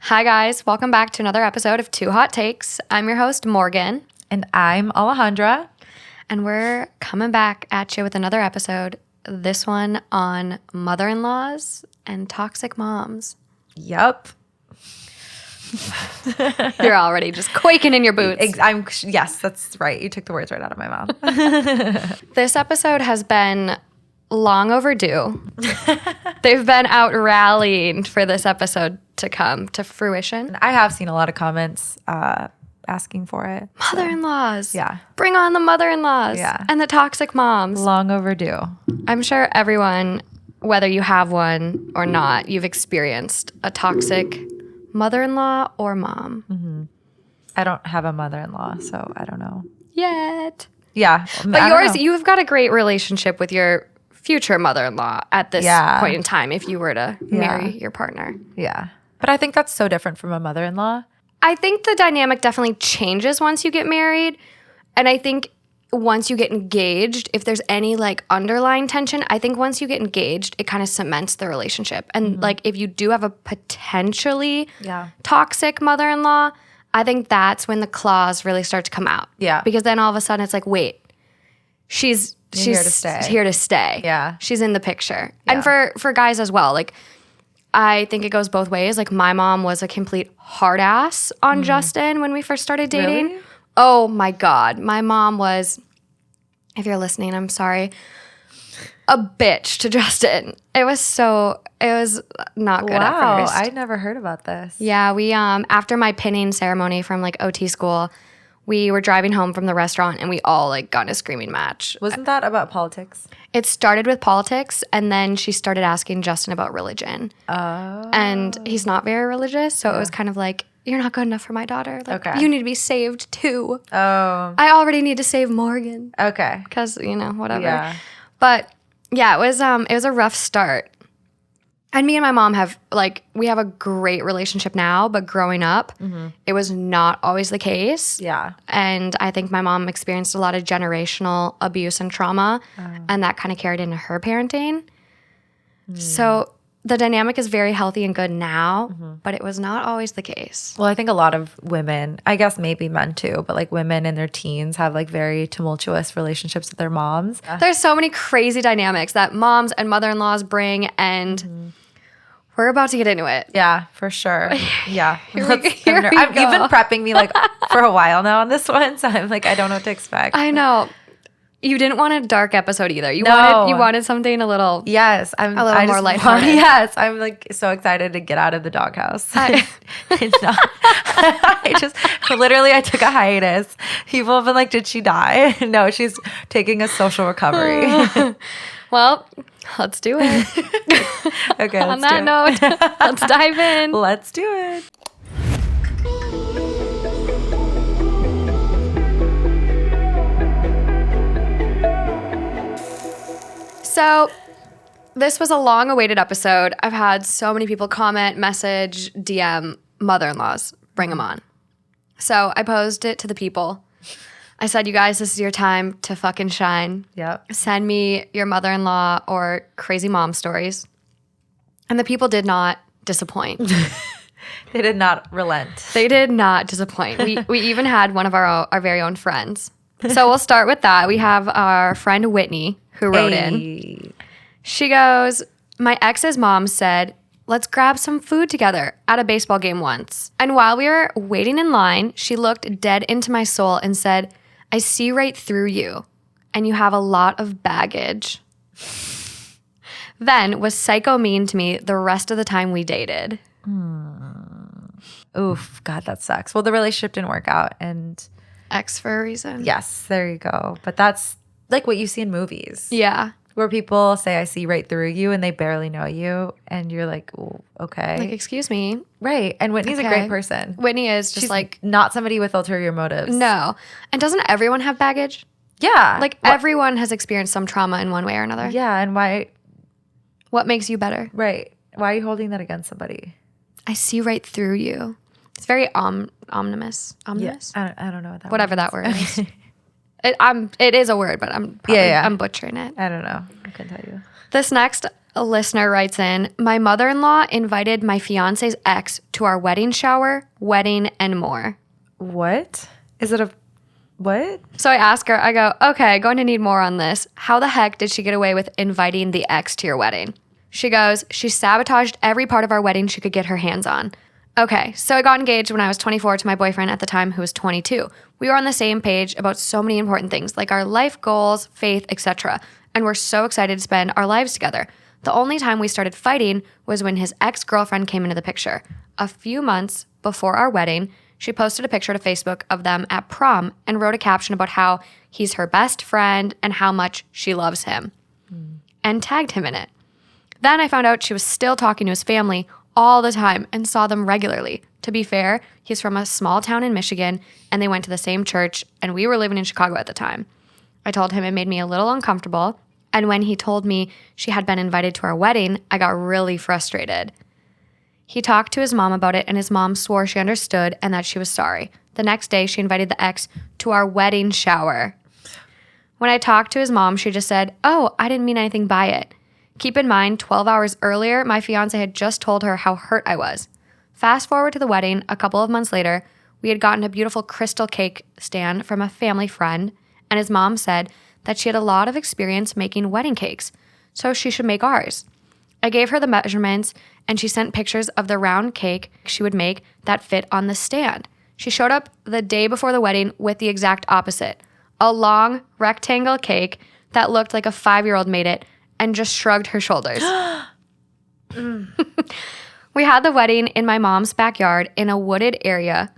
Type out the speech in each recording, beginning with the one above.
Hi, guys. Welcome back to another episode of Two Hot Takes. I'm your host, Morgan. And I'm Alejandra. And we're coming back at you with another episode, this one on mother-in-laws and toxic moms. Yep. You're already just quaking in your boots. Yes, that's right. You took the words right out of my mouth. This episode has been long overdue. They've been out rallying for this episode to come to fruition. I have seen a lot of comments asking for it. Mother-in-laws. Yeah. Bring on the mother-in-laws. Yeah. And the toxic moms. Long overdue. I'm sure everyone, whether you have one or not, you've experienced a toxic mother-in-law or mom. Mm-hmm. I don't have a mother-in-law, so I don't know. Yet. Yeah. But you've got a great relationship with your future mother-in-law at this point in time if you were to marry your partner. Yeah. But I think that's so different from a mother-in-law. I think the dynamic definitely changes once you get married. And I think once you get engaged, if there's any like underlying tension, I think once you get engaged, it kind of cements the relationship. And like if you do have a potentially toxic mother-in-law, I think that's when the claws really start to come out. Yeah. Because then all of a sudden it's like, wait, she's here to stay. Here to stay. Yeah. She's in the picture. Yeah. And for guys as well, like I think it goes both ways. Like my mom was a complete hard ass on Justin when we first started dating. Really? Oh my God. My mom was, if you're listening, I'm sorry, a bitch to Justin. It was not good at Wow. first. I never heard about this. Yeah, we after my pinning ceremony from like OT school, we were driving home from the restaurant and we all like got in a screaming match. Wasn't that about politics? It started with politics and then she started asking Justin about religion. Oh. And he's not very religious, so it was kind of like, you're not good enough for my daughter. Like, Okay. you need to be saved too. Oh. I already need to save Morgan. Okay. Because, whatever. Yeah. But yeah, it was a rough start. And me and my mom we have a great relationship now, but growing up, it was not always the case. Yeah. And I think my mom experienced a lot of generational abuse and trauma, and that kind of carried into her parenting. So the dynamic is very healthy and good now, but it was not always the case. Well, I think a lot of women, I guess maybe men too, but like women in their teens have like very tumultuous relationships with their moms. There's so many crazy dynamics that moms and mother-in-laws bring, and we're about to get into it. Yeah, for sure. Yeah. Here I'm we even go. prepping me like for a while now on this one, so I'm like, I don't know what to expect. I know. You didn't want a dark episode either. You No. wanted something a little Yes, I'm a little I more just lighthearted. Yes, I'm like so excited to get out of the doghouse. It's not. I took a hiatus. People have been like, "Did she die?" No, she's taking a social recovery. Well, let's do it. Okay. On that note, let's dive in. Let's do it. So, this was a long-awaited episode. I've had so many people comment, message, DM, mother-in-laws, bring them on. So, I posed it to the people. I said, you guys, this is your time to fucking shine. Yep. Send me your mother-in-law or crazy mom stories. And the people did not disappoint. They did not relent. They did not disappoint. We even had one of our very own friends. So we'll start with that. We have our friend Whitney who wrote in. She goes, my ex's mom said, let's grab some food together at a baseball game once. And while we were waiting in line, she looked dead into my soul and said, I see right through you, and you have a lot of baggage. Then was psycho mean to me the rest of the time we dated. Oof, God, that sucks. Well, the relationship didn't work out, and Ex for a reason. yes, there you go. But that's like what you see in movies. Yeah. Where people say, I see right through you, and they barely know you, and you're like, oh, okay. Like, excuse me. Right. And Whitney's a Okay. great person. Whitney is just She's like, not somebody with ulterior motives. no. And doesn't everyone have baggage? Yeah. Like, everyone has experienced some trauma in one way or another. Yeah. And why? What makes you better? Right. Why are you holding that against somebody? I see right through you. It's very omnibus. Omnibus? I don't know what that Whatever means. that word is. It is a word, but I'm Yeah. I'm butchering it. I don't know. I couldn't tell you. This next A listener writes in, my mother-in-law invited my fiance's ex to our wedding shower, wedding, and more. What? Is it a what? So I ask her, I go, okay, going to need more on this. How the heck did she get away with inviting the ex to your wedding? She goes, she sabotaged every part of our wedding she could get her hands on. Okay, so I got engaged when I was 24 to my boyfriend at the time who was 22. We were on the same page about so many important things like our life goals, faith, etc. And we're so excited to spend our lives together. The only time we started fighting was when his ex-girlfriend came into the picture. A few months before our wedding, she posted a picture to Facebook of them at prom and wrote a caption about how he's her best friend and how much she loves him and tagged him in it. Then I found out she was still talking to his family all the time and saw them regularly. To be fair, he's from a small town in Michigan and they went to the same church and we were living in Chicago at the time. I told him it made me a little uncomfortable. And when he told me she had been invited to our wedding, I got really frustrated. He talked to his mom about it and his mom swore she understood and that she was sorry. The next day, she invited the ex to our wedding shower. When I talked to his mom, she just said, oh, I didn't mean anything by it. Keep in mind, 12 hours earlier, my fiance had just told her how hurt I was. Fast forward to the wedding, a couple of months later, we had gotten a beautiful crystal cake stand from a family friend, and his mom said that she had a lot of experience making wedding cakes, so she should make ours. I gave her the measurements, and she sent pictures of the round cake she would make that fit on the stand. She showed up the day before the wedding with the exact opposite, a long rectangle cake that looked like a 5-year-old made it and just shrugged her shoulders. We had the wedding in my mom's backyard in a wooded area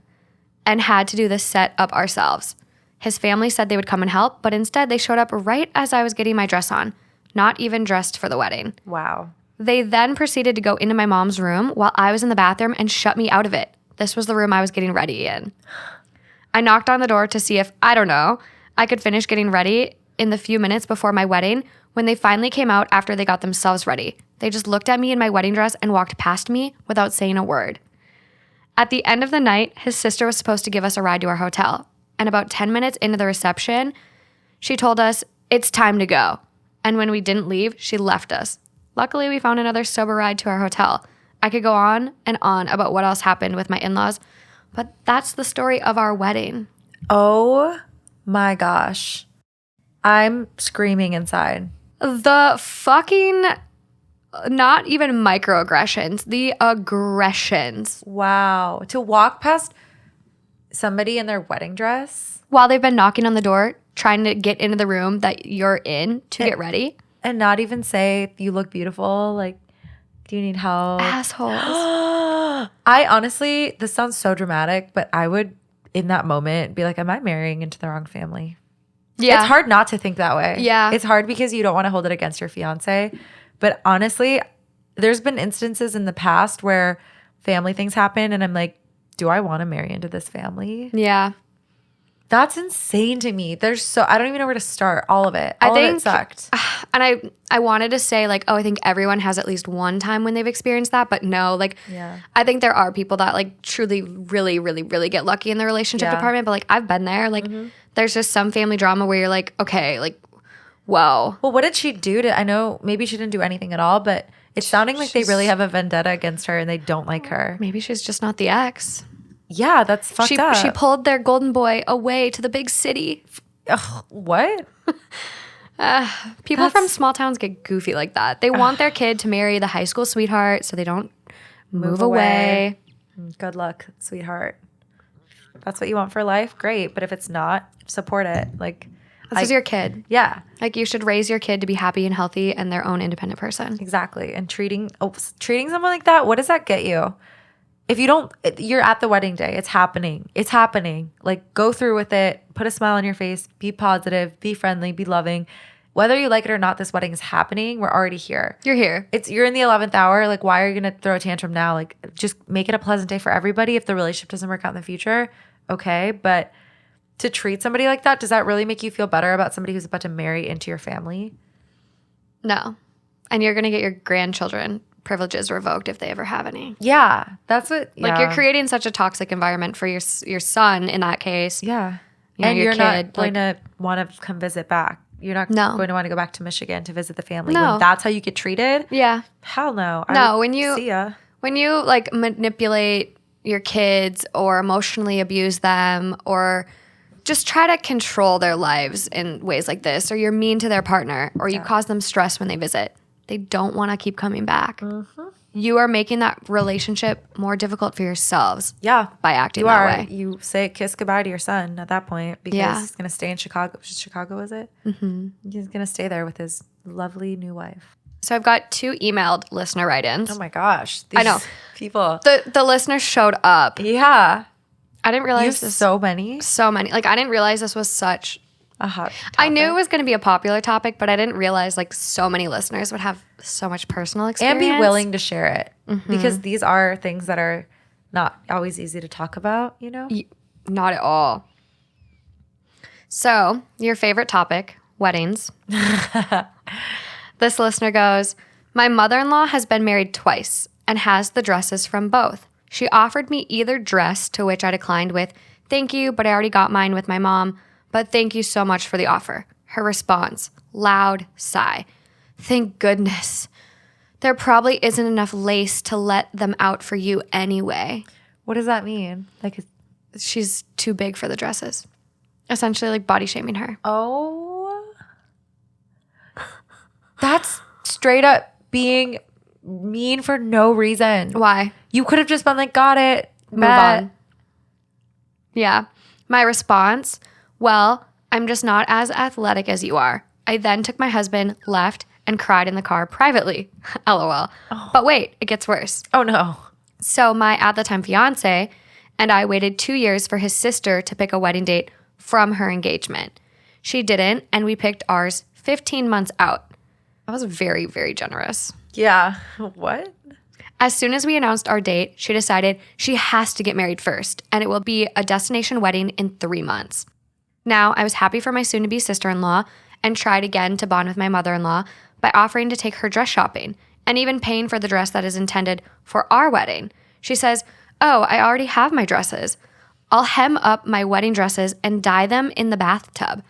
and had to do the set up ourselves. His family said they would come and help, but instead they showed up right as I was getting my dress on, not even dressed for the wedding. Wow. They then proceeded to go into my mom's room while I was in the bathroom and shut me out of it. This was the room I was getting ready in. I knocked on the door to see if, I don't know, I could finish getting ready in the few minutes before my wedding when they finally came out after they got themselves ready. They just looked at me in my wedding dress and walked past me without saying a word. At the end of the night, his sister was supposed to give us a ride to our hotel. And about 10 minutes into the reception, she told us, it's time to go. And when we didn't leave, she left us. Luckily, we found another sober ride to our hotel. I could go on and on about what else happened with my in-laws, but that's the story of our wedding. Oh my gosh. I'm screaming inside. The fucking, not even microaggressions, the aggressions. Wow. To walk past somebody in their wedding dress while they've been knocking on the door, trying to get into the room that you're in to get ready. And not even say, you look beautiful. Like, do you need help? Assholes. I honestly, this sounds so dramatic, but I would, in that moment, be like, am I marrying into the wrong family? Yeah. It's hard not to think that way. Yeah. It's hard because you don't want to hold it against your fiance. But honestly, there's been instances in the past where family things happen and I'm like, do I want to marry into this family? Yeah. That's insane to me. I don't even know where to start. All of it. All of it sucked. And I wanted to say like, oh, I think everyone has at least one time when they've experienced that. But no, like, Yeah. I think there are people that like truly, really, really, really get lucky in the relationship department. But like, I've been there. Like, there's just some family drama where you're like, okay, like, whoa. Well, what did she do I know maybe she didn't do anything at all, but it's sounding like they really have a vendetta against her and they don't like her. Maybe she's just not the ex. Yeah, that's fucked up. She pulled their golden boy away to the big city. Ugh, what? People from small towns get goofy like that. They want their kid to marry the high school sweetheart so they don't move away. Good luck, sweetheart. That's what you want for life? Great. But if it's not, support it. Like, this is your kid. Yeah. Like, you should raise your kid to be happy and healthy and their own independent person. Exactly. And treating someone like that, what does that get you? If you don't, you're at the wedding day. It's happening. It's happening. Like, go through with it. Put a smile on your face. Be positive. Be friendly. Be loving. Whether you like it or not, this wedding is happening. We're already here. You're here. You're in the 11th hour. Like, why are you going to throw a tantrum now? Like, just make it a pleasant day for everybody. If the relationship doesn't work out in the future, okay. But to treat somebody like that, does that really make you feel better about somebody who's about to marry into your family? No. And you're going to get your grandchildren privileges revoked if they ever have any. Yeah. That's what, Like, you're creating such a toxic environment for your son in that case. Yeah. You know, and your you're kid, not going like, to want to come visit back. You're not No. going to want to go back to Michigan to visit the family. No. When that's how you get treated? Yeah. Hell no. No, See ya. when you like manipulate your kids or emotionally abuse them or just try to control their lives in ways like this, or you're mean to their partner, or you cause them stress when they visit, they don't want to keep coming back. Mm-hmm. You are making that relationship more difficult for yourselves. Yeah. By acting that way. You say kiss goodbye to your son at that point because he's going to stay in Chicago. Chicago, is it? Mm-hmm. He's going to stay there with his lovely new wife. So I've got 2 emailed listener write-ins. Oh my gosh. I know. People. The listeners showed up. Yeah. I didn't realize You have this. so many. So many. Like, I didn't realize this was such A hot topic. I knew it was going to be a popular topic, but I didn't realize like so many listeners would have so much personal experience. And be willing to share it because these are things that are not always easy to talk about, you know? Not at all. So, your favorite topic, weddings. This listener goes, my mother-in-law has been married twice and has the dresses from both. She offered me either dress, to which I declined with, thank you, but I already got mine with my mom, but thank you so much for the offer. Her response, loud sigh. Thank goodness. There probably isn't enough lace to let them out for you anyway. What does that mean? Like, She's too big for the dresses. Essentially like body shaming her. oh, that's straight up being mean for no reason. Why? You could have just been like, got it. Move bet. on. Yeah. My response, well, I'm just not as athletic as you are. I then took my husband, left, and cried in the car privately. LOL. But wait, it gets worse. Oh no. So my at the time fiance and I waited 2 years for his sister to pick a wedding date from her engagement. She didn't, and we picked ours 15 months out. That was very, very generous. Yeah. What? As soon as we announced our date, she decided she has to get married first, and it will be a destination wedding in 3 months. Now, I was happy for my soon-to-be sister-in-law and tried again to bond with my mother-in-law by offering to take her dress shopping and even paying for the dress that is intended for our wedding. She says, oh, I already have my dresses. I'll hem up my wedding dresses and dye them in the bathtub.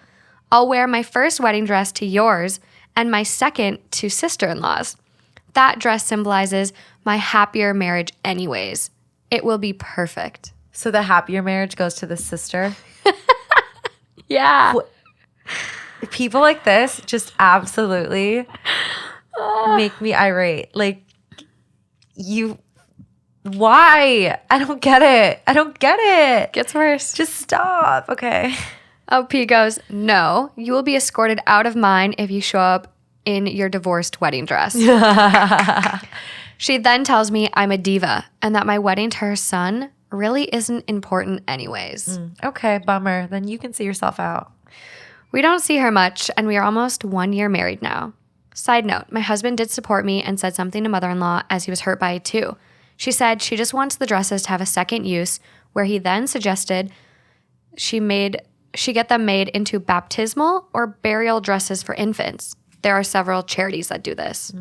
I'll wear my first wedding dress to yours and my second to sister-in-law's. That dress symbolizes my happier marriage anyways. It will be perfect. So the happier marriage goes to the sister? Yeah. People like this just absolutely make me irate. Like, why? I don't get it. I don't get it. Gets worse. Just stop. Okay. OP goes, no, you will be escorted out of mine if you show up in your divorced wedding dress. She then tells me I'm a diva and that my wedding to her son really isn't important anyways. Okay, bummer. Then you can see yourself out. We don't see her much, and we are almost 1 year married now. Side note, my husband did support me and said something to mother-in-law as he was hurt by it too. She said she just wants the dresses to have a second use, where he then suggested she get them made into baptismal or burial dresses for infants. There are several charities that do this,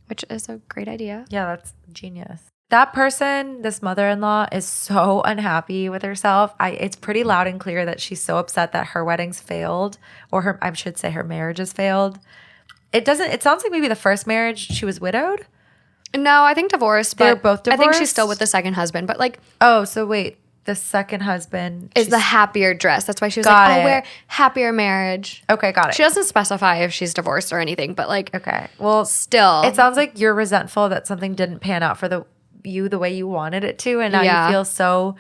which is a great idea. Yeah, that's genius. That person, this mother-in-law, is so unhappy with herself. It's pretty loud and clear that she's so upset that her wedding's failed, or I should say her marriage has failed. It sounds like maybe the first marriage she was widowed. No, I think divorced. They're But both I think she's divorced? still with the second husband. But like, Oh, so wait, the second husband is the happier dress. That's why she was Got like, it. I'll wear happier marriage. Okay, got it. She doesn't specify if she's divorced or anything, but like, Okay, well, still. it sounds like you're resentful that something didn't pan out for you the way you wanted it to, and now Yeah. you feel so,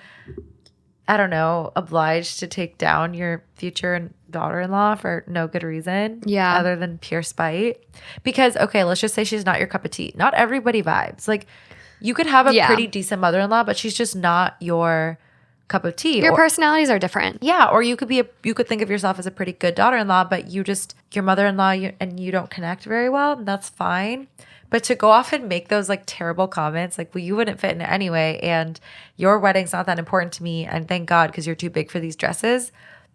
I don't know, obliged to take down your future daughter-in-law for no good reason. Yeah. Other than pure spite. Because, okay, let's just say she's not your cup of tea. Not everybody vibes. Like, you could have a Yeah. pretty decent mother-in-law, but she's just not your cup of tea. Your Or- personalities are different. Yeah, or you could think of yourself as a pretty good daughter-in-law, but your mother-in-law and you don't connect very well, and that's fine. But to go off and make those like terrible comments, like, well, you wouldn't fit in it anyway, and your wedding's not that important to me, and thank God because you're too big for these dresses.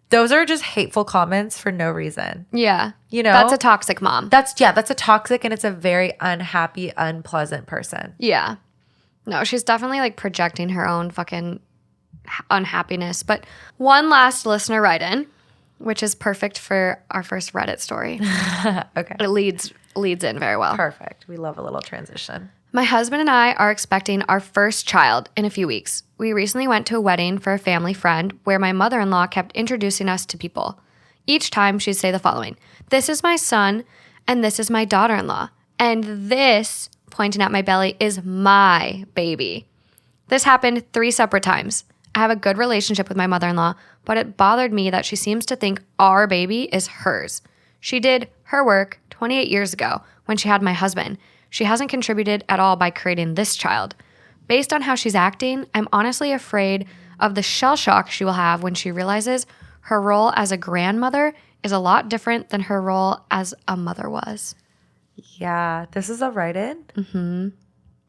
Those are just hateful comments for no reason. Yeah. You know? That's a toxic mom. That's a toxic, and it's a very unhappy, unpleasant person. Yeah. No, she's definitely like projecting her own fucking unhappiness. But one last listener write-in. which is perfect for our first Reddit story. Okay. It leads in very well. Perfect. We love a little transition. My husband and I are expecting our first child in a few weeks. We recently went to a wedding for a family friend where my mother-in-law kept introducing us to people. Each time she'd say the following: "This is my son, and this is my daughter-in-law, and this," pointing at my belly, "is my baby." This happened 3 separate times. I have a good relationship with my mother-in-law, but it bothered me that she seems to think our baby is hers. She did her work 28 years ago when she had my husband. She hasn't contributed at all by creating this child. Based on how she's acting, I'm honestly afraid of the shell shock she will have when she realizes her role as a grandmother is a lot different than her role as a mother was. Yeah, this is a write-in. Mm-hmm.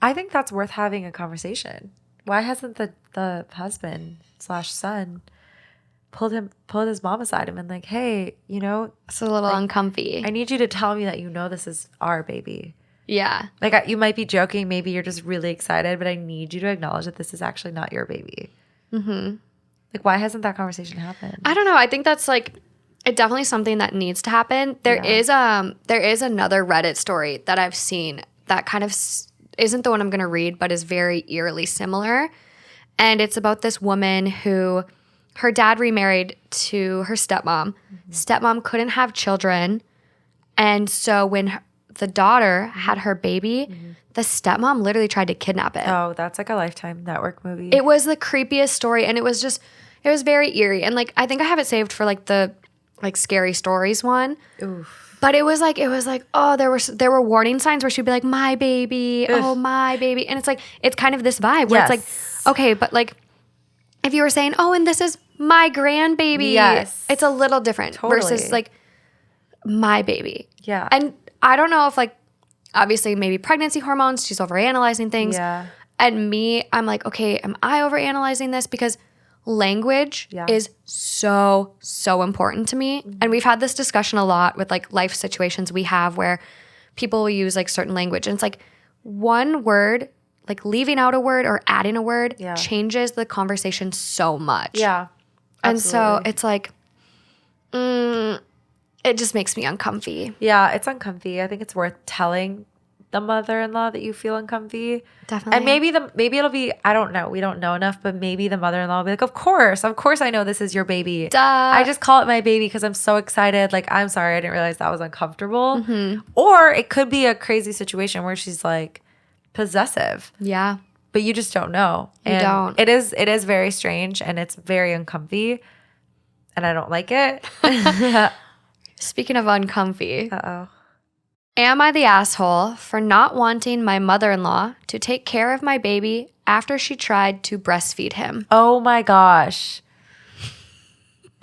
I think that's worth having a conversation. Why hasn't the husband / son pulled his mom aside and been like, "Hey, It's a little uncomfy. I need you to tell me that this is our baby." Yeah. Like, you might be joking, maybe you're just really excited, but I need you to acknowledge that this is actually not your baby. Mm-hmm. Like, why hasn't that conversation happened? I don't know. I think that's it definitely something that needs to happen. There is another Reddit story that I've seen that kind of isn't the one I'm going to read, but is very eerily similar. And it's about this woman who her dad remarried to her stepmom. Mm-hmm. Stepmom couldn't have children. And so when the daughter had her baby, the stepmom literally tried to kidnap it. Oh, that's like a Lifetime Network movie. It was the creepiest story, and it was very eerie. And I think I have it saved for the scary stories one. Oof. But it was oh, there were warning signs where she'd be like, "My baby, oh my baby," and it's kind of this vibe where it's okay, but if you were saying, "Oh, and this is my grandbaby," yes, it's a little different versus my baby. Yeah, and I don't know if obviously maybe pregnancy hormones, she's overanalyzing things. Yeah. And me, I'm like, okay, am I overanalyzing this? Because language is so, so important to me. Mm-hmm. And we've had this discussion a lot with life situations we have where people will use certain language. And it's one word, leaving out a word or adding a word changes the conversation so much. Yeah. And so it's it just makes me uncomfy. Yeah, it's uncomfy. I think it's worth telling the mother-in-law that you feel uncomfy. Definitely. And maybe it'll be, I don't know, we don't know enough, but maybe the mother-in-law will be like, of course I know this is your baby. Duh. I just call it my baby because I'm so excited. I'm sorry, I didn't realize that was uncomfortable. Mm-hmm. Or it could be a crazy situation where she's possessive. Yeah. But you just don't know. You don't. It is very strange and it's very uncomfy. And I don't like it. Speaking of uncomfy. Uh-oh. Am I the asshole for not wanting my mother-in-law to take care of my baby after she tried to breastfeed him? Oh my gosh.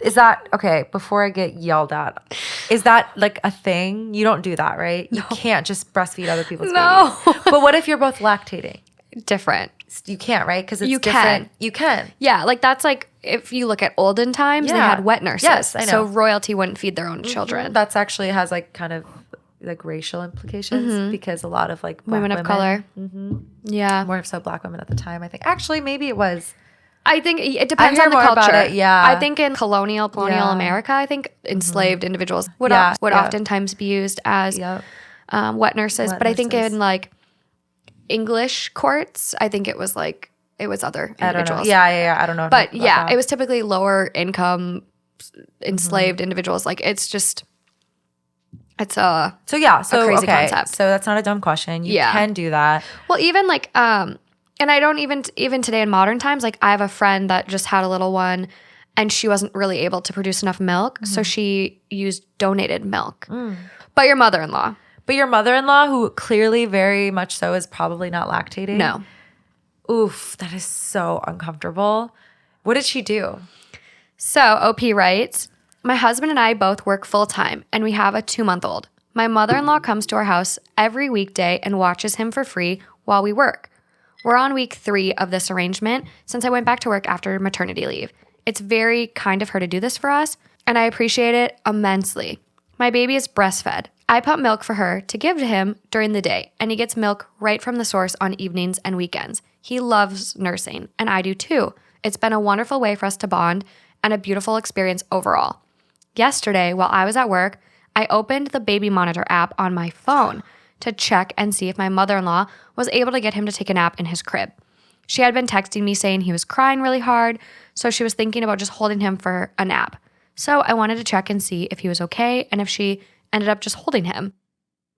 Is that, okay, before I get yelled at, is that a thing? You don't do that, right? No. You can't just breastfeed other people's babies. But what if you're both lactating? Different. You can't, right? Because it's you different. Can. You can. Yeah, that's if you look at olden times, they had wet nurses. Yes, I know. So royalty wouldn't feed their own children. That's actually has kind of racial implications because a lot of black women of color. Mm-hmm. Yeah. More so black women at the time, I think. Actually, maybe it was. I think it depends on the culture. About it, yeah. I think in colonial America, I think enslaved individuals would oftentimes be used as wet nurses. But I think in English courts, I think it was other individuals. I don't know. Yeah. I don't know. But it was typically lower income enslaved individuals. It's a crazy concept. So that's not a dumb question. You can do that. Well, even and I don't even today in modern times, I have a friend that just had a little one and she wasn't really able to produce enough milk. Mm-hmm. So she used donated milk. Mm. But your mother-in-law, who clearly very much so is probably not lactating. No. Oof, that is so uncomfortable. What did she do? So OP writes, my husband and I both work full-time and we have a 2-month-old. My mother-in-law comes to our house every weekday and watches him for free while we work. We're on week 3 of this arrangement since I went back to work after maternity leave. It's very kind of her to do this for us, and I appreciate it immensely. My baby is breastfed. I pump milk for her to give to him during the day, and he gets milk right from the source on evenings and weekends. He loves nursing, and I do too. It's been a wonderful way for us to bond and a beautiful experience overall. Yesterday, while I was at work, I opened the baby monitor app on my phone to check and see if my mother-in-law was able to get him to take a nap in his crib. She had been texting me saying he was crying really hard, so she was thinking about just holding him for a nap. So I wanted to check and see if he was okay and if she ended up just holding him.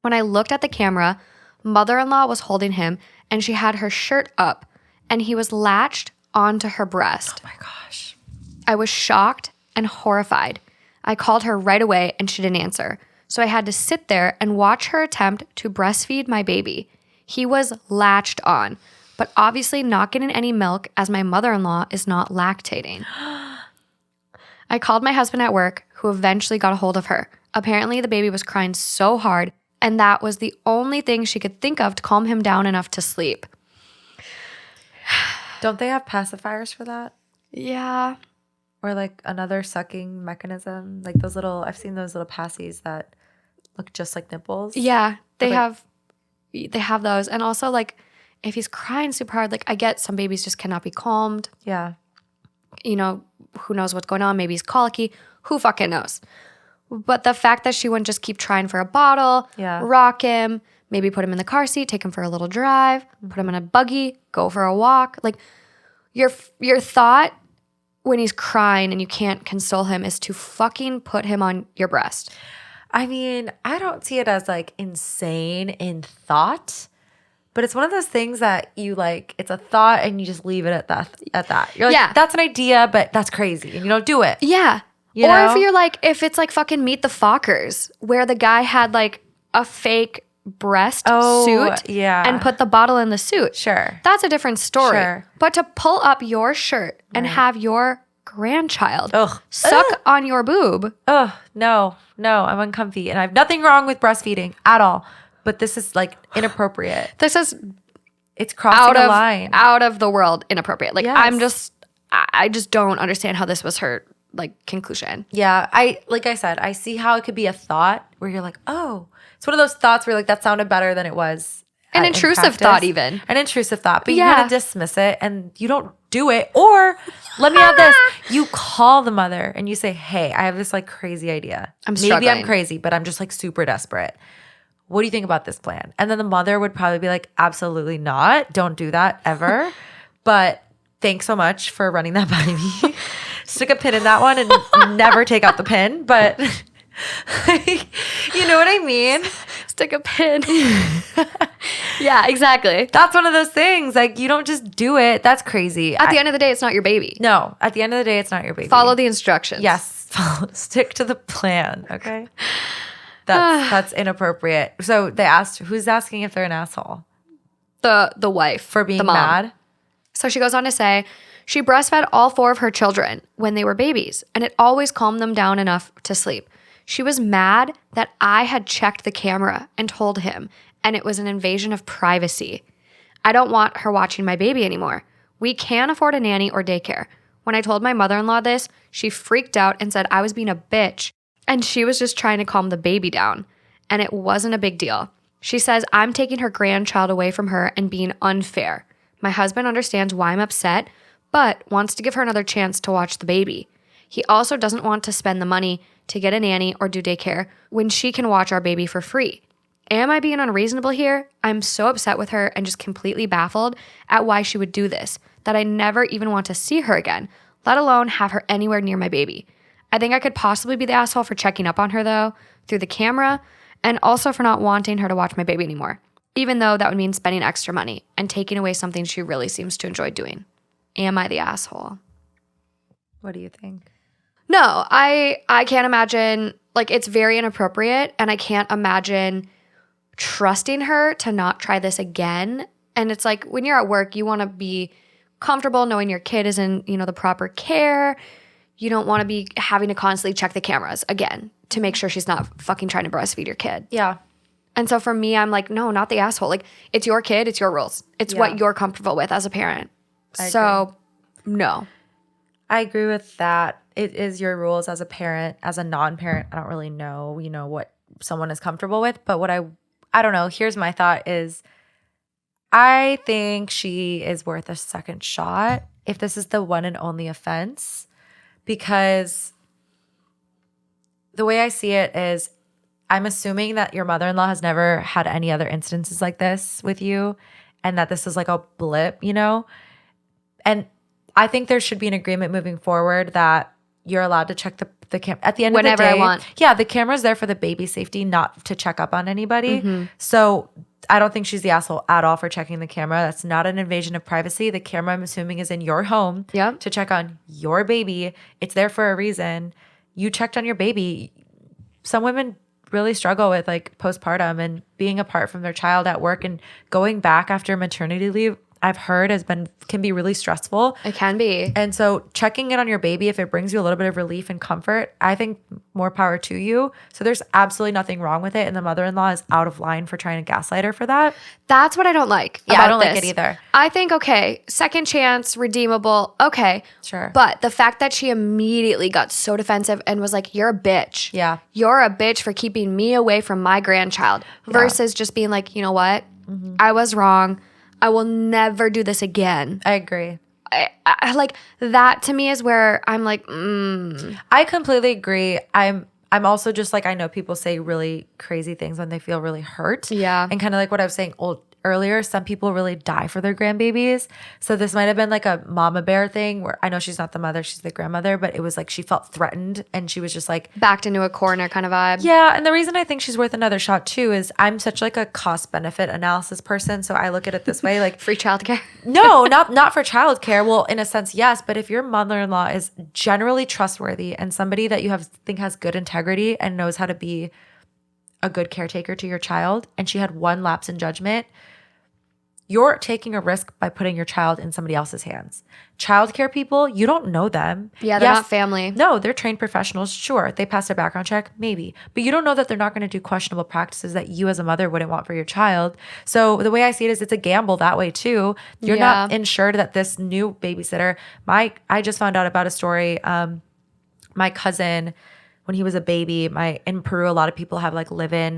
When I looked at the camera, mother-in-law was holding him and she had her shirt up and he was latched onto her breast. Oh my gosh. I was shocked and horrified. I called her right away and she didn't answer. So I had to sit there and watch her attempt to breastfeed my baby. He was latched on, but obviously not getting any milk as my mother-in-law is not lactating. I called my husband at work, who eventually got a hold of her. Apparently the baby was crying so hard, and that was the only thing she could think of to calm him down enough to sleep. Don't they have pacifiers for that? Yeah. Or like another sucking mechanism? Like those little, I've seen those little passies that look just like nipples. Yeah, they Okay. have those. And also, like, if he's crying super hard, like, I get some babies just cannot be calmed. Yeah. You know, who knows what's going on? Maybe he's colicky. Who fucking knows? But the fact that she wouldn't just keep trying for a bottle, Yeah. rock him, maybe put him in the car seat, take him for a little drive, put him in a buggy, go for a walk. Like, your thought when he's crying and you can't console him is to fucking put him on your breast. I mean, I don't see it as like insane in thought, but it's one of those things that you like, it's a thought and you just leave it at that. You're like, Yeah. that's an idea, but that's crazy. And you don't do it. Yeah. You or know? if you're like, if it's like fucking Meet the Fockers, where the guy had like a fake breast suit yeah. and put the bottle in the suit. Sure. That's a different story. Sure. But to pull up your shirt and have your grandchild Ugh. suck on your boob. Oh, no, I'm uncomfy. And I have nothing wrong with breastfeeding at all. But this is like inappropriate. This is It's crossing a line. out of the world inappropriate. Like, Yes. I just don't understand how this was her like conclusion. Yeah, like I said, I see how it could be a thought where you're like, oh, it's one of those thoughts where like that sounded better than it was. An in intrusive practice. thought even. An intrusive thought, but you Yeah. gotta dismiss it and you don't do it. Or let me add this: you call the mother and you say, "Hey, I have this like crazy idea. Maybe struggling. I'm crazy, but I'm just like super desperate. What do you think about this plan?" And then the mother would probably be like, "Absolutely not. Don't do that ever." But thanks so much for running that by me. Stick a pin in that one and never take out the pin. But you know what I mean? Stick a pin. Yeah, exactly. That's one of those things. Like, you don't just do it. That's crazy. At the end of the day, it's not your baby. No, at the end of the day, it's not your baby. Follow the instructions. Yes. Stick to the plan. Okay. That's inappropriate. So they asked, who's asking if they're an asshole? The wife. For being the mom. mad? So she goes on to say, she breastfed all 4 of her children when they were babies, and it always calmed them down enough to sleep. She was mad that I had checked the camera and told him, and it was an invasion of privacy. I don't want her watching my baby anymore. We can't afford a nanny or daycare. When I told my mother-in-law this, she freaked out and said I was being a bitch, and she was just trying to calm the baby down, and it wasn't a big deal. She says I'm taking her grandchild away from her and being unfair. My husband understands why I'm upset, but wants to give her another chance to watch the baby. He also doesn't want to spend the money to get a nanny or do daycare when she can watch our baby for free. Am I being unreasonable here? I'm so upset with her and just completely baffled at why she would do this that I never even want to see her again, let alone have her anywhere near my baby. I think I could possibly be the asshole for checking up on her, though, through the camera, and also for not wanting her to watch my baby anymore, even though that would mean spending extra money and taking away something she really seems to enjoy doing. Am I the asshole? What do you think? No, I can't imagine, like, it's very inappropriate, and I can't imagine trusting her to not try this again. And it's like, when you're at work, you want to be comfortable knowing your kid is in, the proper care. You don't want to be having to constantly check the cameras again to make sure she's not fucking trying to breastfeed your kid. Yeah. And so for me, I'm like, no, not the asshole. Like, it's your kid, it's your rules. It's what you're comfortable with as a parent. So, no. I agree with that. It is your rules as a parent. As a non-parent, I don't really know, what someone is comfortable with. But what I don't know. Here's my thought is I think she is worth a second shot if this is the one and only offense, because the way I see it is I'm assuming that your mother-in-law has never had any other instances like this with you and that this is like a blip, you know? And I think there should be an agreement moving forward that you're allowed to check the camera at the end Whenever of the day. I want. Yeah, the camera's there for the baby safety, not to check up on anybody. So I don't think she's the asshole at all for checking the camera. That's not an invasion of privacy. The camera, I'm assuming, is in your home Yep. to check on your baby. It's there for a reason. You checked on your baby. Some women really struggle with like postpartum and being apart from their child at work and going back after maternity leave. I've heard can be really stressful. It can be. And so checking in on your baby, if it brings you a little bit of relief and comfort, I think more power to you. So there's absolutely nothing wrong with it. And the mother-in-law is out of line for trying to gaslight her for that. That's what I don't like. Yeah, I about don't like this. it either. I think, okay, second chance, redeemable. Okay. Sure. But the fact that she immediately got so defensive and was like, you're a bitch. Yeah. You're a bitch for keeping me away from my grandchild versus just being like, you know what? I was wrong. I will never do this again. I agree. I like that to me is where I'm like, I completely agree. I'm also just like, I know people say really crazy things when they feel really hurt. Yeah. And kind of like what I was saying earlier, some people really die for their grandbabies. So this might have been like a mama bear thing where I know she's not the mother, she's the grandmother, but it was like she felt threatened and she was just like backed into a corner kind of vibe. Yeah, and the reason I think she's worth another shot too is I'm such like a cost benefit analysis person, so I look at it this way, like Free childcare. no, not for childcare. Well, in a sense, yes, but if your mother-in-law is generally trustworthy and somebody that you think has good integrity and knows how to be a good caretaker to your child, and she had one lapse in judgment, you're taking a risk by putting your child in somebody else's hands. Childcare people, you don't know them. Yeah, they're not family. No, they're trained professionals. Sure, they passed a background check, maybe. But you don't know that they're not going to do questionable practices that you as a mother wouldn't want for your child. So the way I see it is it's a gamble that way too. You're not ensured that this new babysitter, I just found out about a story. My cousin, when he was a baby, in Peru, a lot of people have like live-in,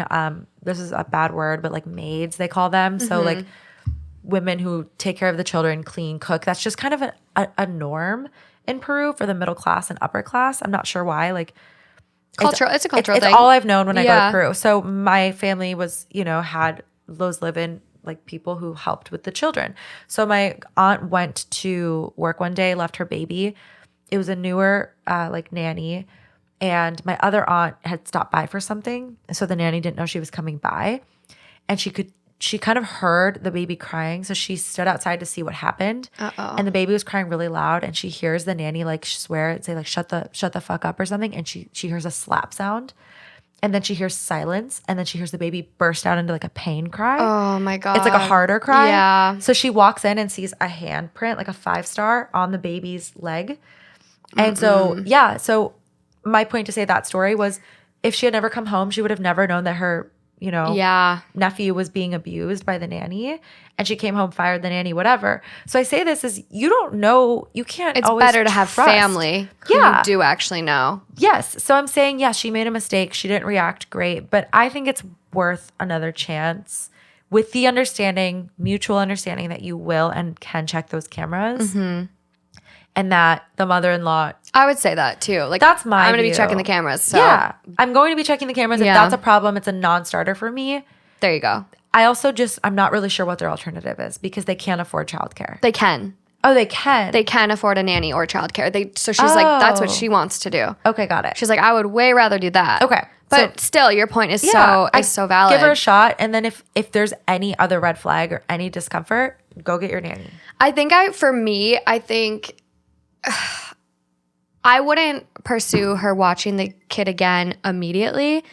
this is a bad word, but like maids, they call them. So like women who take care of the children, clean, cook. That's just kind of a norm in Peru for the middle class and upper class. I'm not sure why. Like Cultural. It's a cultural thing. It's all I've known when I go to Peru. So my family was, had those live-in like people who helped with the children. So my aunt went to work one day, left her baby. It was a newer like nanny. And my other aunt had stopped by for something. So the nanny didn't know she was coming by. And she kind of heard the baby crying. So she stood outside to see what happened. And the baby was crying really loud. And she hears the nanny like swear and say like, shut the fuck up or something. And she hears a slap sound. And then she hears silence. And then she hears the baby burst out into like a pain cry. Oh my God. It's like a harder cry. Yeah. So she walks in and sees a handprint, like a 5-star on the baby's leg. And so my point to say that story was if she had never come home, she would have never known that her nephew was being abused by the nanny, and she came home, fired the nanny, whatever. So I say this is you don't know, you can't. It's always better to have trust. family who you do actually know. Yes. So I'm saying yes, she made a mistake. She didn't react great, but I think it's worth another chance with the mutual understanding that you will and can check those cameras. And that the mother-in-law, I would say that too. Like that's my I'm going to be view. checking the cameras. So Yeah, I'm going to be checking the cameras. If that's a problem, it's a non-starter for me. there you go. I also I'm not really sure what their alternative is because they can't afford childcare. They can. Oh, they can. They can afford a nanny or childcare. So she's like, that's what she wants to do. Okay, got it. She's like, I would way rather do that. Okay. But still, your point is so valid. Give her a shot, and then if there's any other red flag or any discomfort, go get your nanny. I think I wouldn't pursue her watching the kid again immediately.